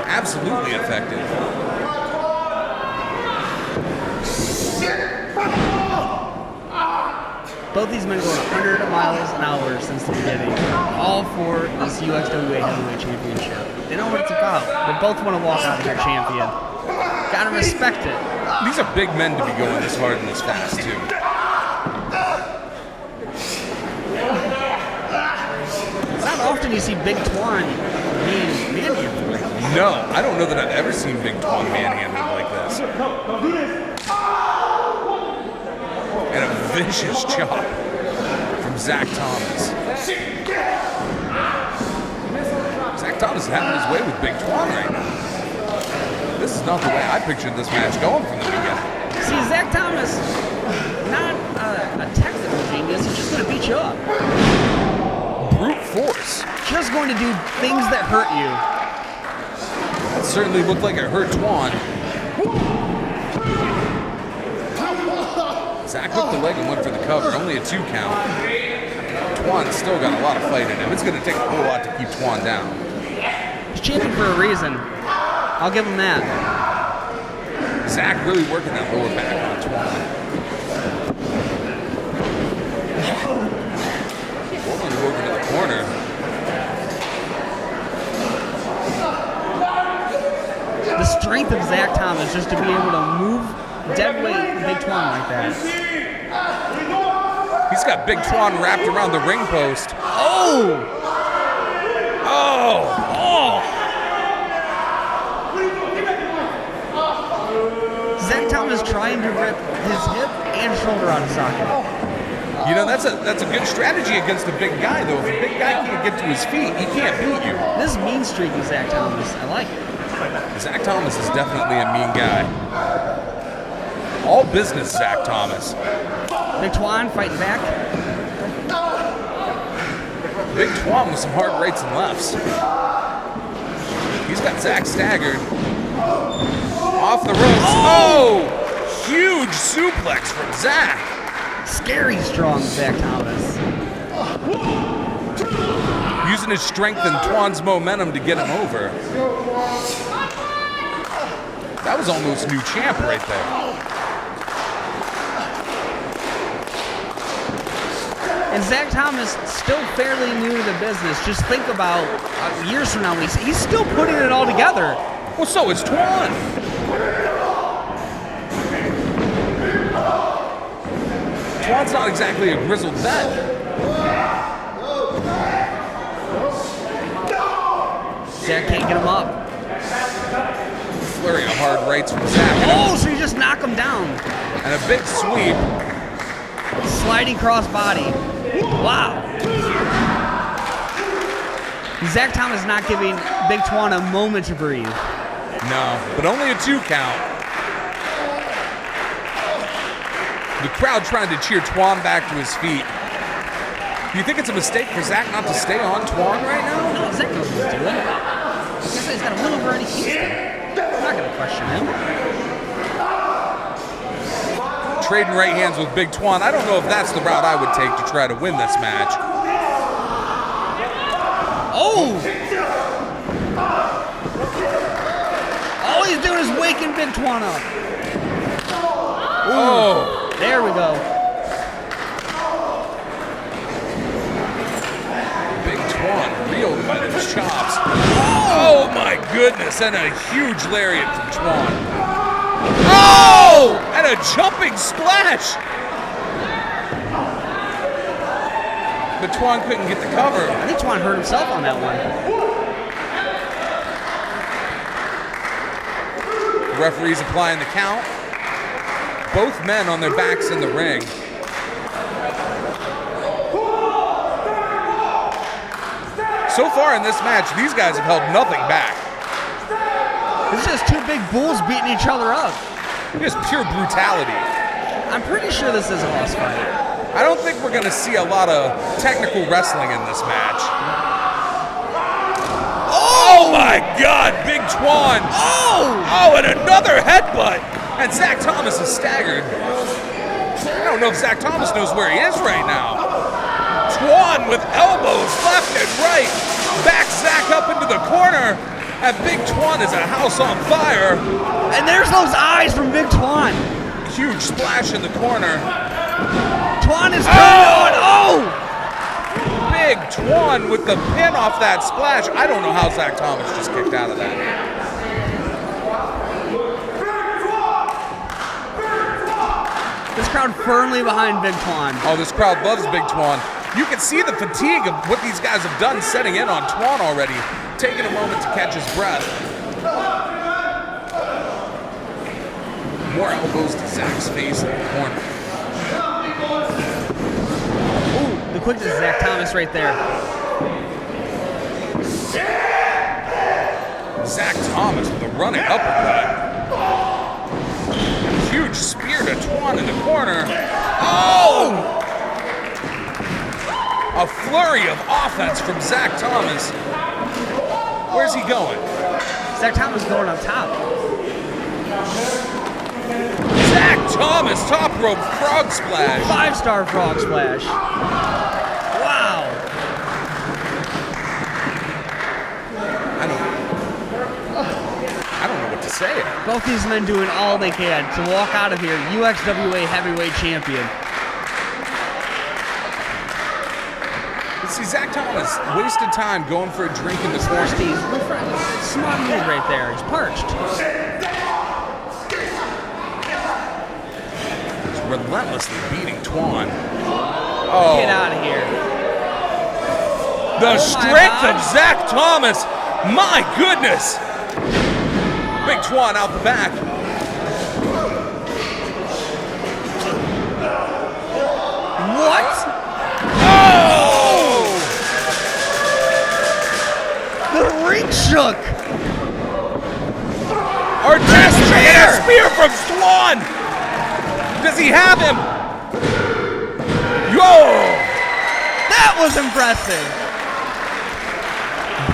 Absolutely effective. Both these men going 100 miles an hour since the beginning, all for this UXWA Heavyweight Championship. They know what it's about. They both want to walk out of here champion. Gotta respect it. These are big men to be going this hard and this fast, too. It's not often you see Big Twan being manhandled like this. No, I don't know that I've ever seen Big Twan manhandled like this. And a vicious chop from Zach Thomas. Zach Thomas is having his way with Big Twan right now. This is not the way I pictured this match going from the beginning. See, Zach Thomas, not a technical genius, he's just going to beat you up. Brute force. Just going to do things that hurt you. That certainly looked like it hurt Twan. Zach hooked the leg and went for the cover. Only a 2 count. Twan's still got a lot of fight in him. It's going to take a whole lot to keep Twan down. He's champion for a reason. I'll give him that. Zach really working that lower back on Twan. Woman over to the corner. The strength of Zach Thomas just to be able to move deadweight Big Twan like that. He's got Big Twan wrapped around the ring post. Oh! Oh! Oh! Zach Thomas trying to rip his hip and shoulder out of socket. You know, that's a good strategy against a big guy, though. If a big guy can't get to his feet, he can't beat you. This is mean streaky Zach Thomas. I like it. Zach Thomas is definitely a mean guy. All business, Zach Thomas. Big Twan fighting back. Big Twan with some hard rights and lefts. He's got Zach staggered. Off the ropes. Oh! Huge suplex from Zach. Scary strong Zach Thomas. Using his strength and Twan's momentum to get him over. That was almost new champ right there. And Zach Thomas still fairly new to the business. Just think about years from now, he's still putting it all together. Well, so is Twan. Twan's not exactly a grizzled vet. Zach can't get him up. Flurry of hard rights from Zach. Oh, so you just knock him down. And a big sweep. Sliding cross body. Wow. Zach Thomas not giving Big Twan a moment to breathe. No, but only a 2 count. The crowd trying to cheer Twan back to his feet. Do you think it's a mistake for Zach not to stay on Twan right now? No, Zach knows what he's doing. Like I said, he's got a win over Eddie Kingston. I'm not going to question him. Trading right hands with Big Twan. I don't know if that's the route I would take to try to win this match. Oh! All he's doing is waking Big Twan up. Oh! There we go. Big Twan reeled by those chops. Oh my goodness, and a huge lariat from Twan. Oh! And a jumping splash! But Twan couldn't get the cover. I think Twan hurt himself on that one. The referee's applying the count. Both men on their backs in the ring. So far in this match, these guys have held nothing back. It's just two big bulls beating each other up. Just pure brutality. I'm pretty sure this is a lost fight. I don't think we're going to see a lot of technical wrestling in this match. Oh my God, Big Twan. Oh, and another headbutt. And Zach Thomas is staggered. I don't know if Zach Thomas knows where he is right now. Twan with elbows left and right. Backs Zach up into the corner. And Big Twan is a house on fire. And there's those eyes from Big Twan. Huge splash in the corner. Twan is turned on. Oh! Big Twan with the pin off that splash. I don't know how Zach Thomas just kicked out of that. This crowd firmly behind Big Twan. Oh, this crowd loves Big Twan. You can see the fatigue of what these guys have done setting in on Twan already. Taking a moment to catch his breath. More elbows to Zach's face in the corner. Ooh, the quickness of Zach Thomas right there. Zach Thomas with a running uppercut. Huge spear to Twan in the corner. Oh! A flurry of offense from Zach Thomas. Where's he going? Zach Thomas going up top. Zach Thomas, top rope frog splash. 5-star frog splash. Wow. I don't know what to say. Both these men doing all they can to walk out of here UXWA heavyweight champion. See, Zach Thomas wasted time going for a drink in the corner. He's smart move right there. He's parched. He's relentlessly beating Twan. Oh. Get out of here. The strength of Zach Thomas. My goodness. Big Twan out the back. What? Oh! The ring shook. Ortiz taking a spear from Twan. Does he have him? Yo! That was impressive.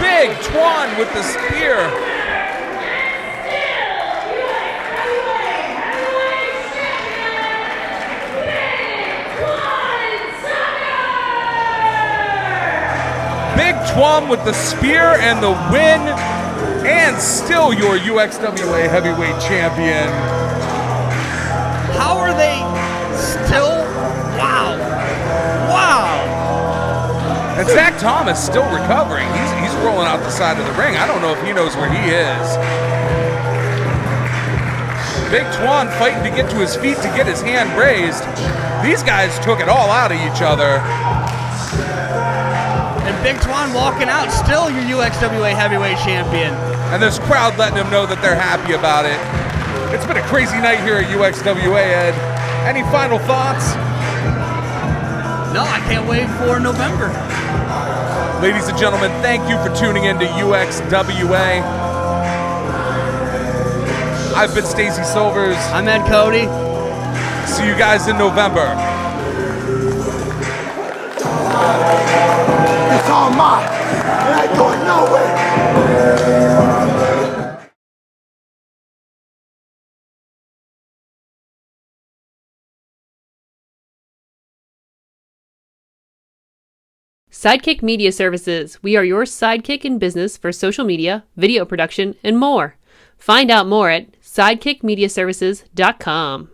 Big Twan with the spear. Big Twan with the spear and the win, and still your UXWA heavyweight champion. How are they still? Wow. Wow. And Zach Thomas still recovering. He's rolling out the side of the ring. I don't know if he knows where he is. Big Twan fighting to get to his feet to get his hand raised. These guys took it all out of each other. And Big Twan walking out, still your UXWA heavyweight champion. And this crowd letting him know that they're happy about it. It's been a crazy night here at UXWA, Ed. Any final thoughts? No, I can't wait for November. Ladies and gentlemen, thank you for tuning in to UXWA. I've been Stacy Silvers. I'm Ed Cody. See you guys in November. It's all mine. It ain't going nowhere. Sidekick Media Services. We are your sidekick in business for social media, video production, and more. Find out more at sidekickmediaservices.com.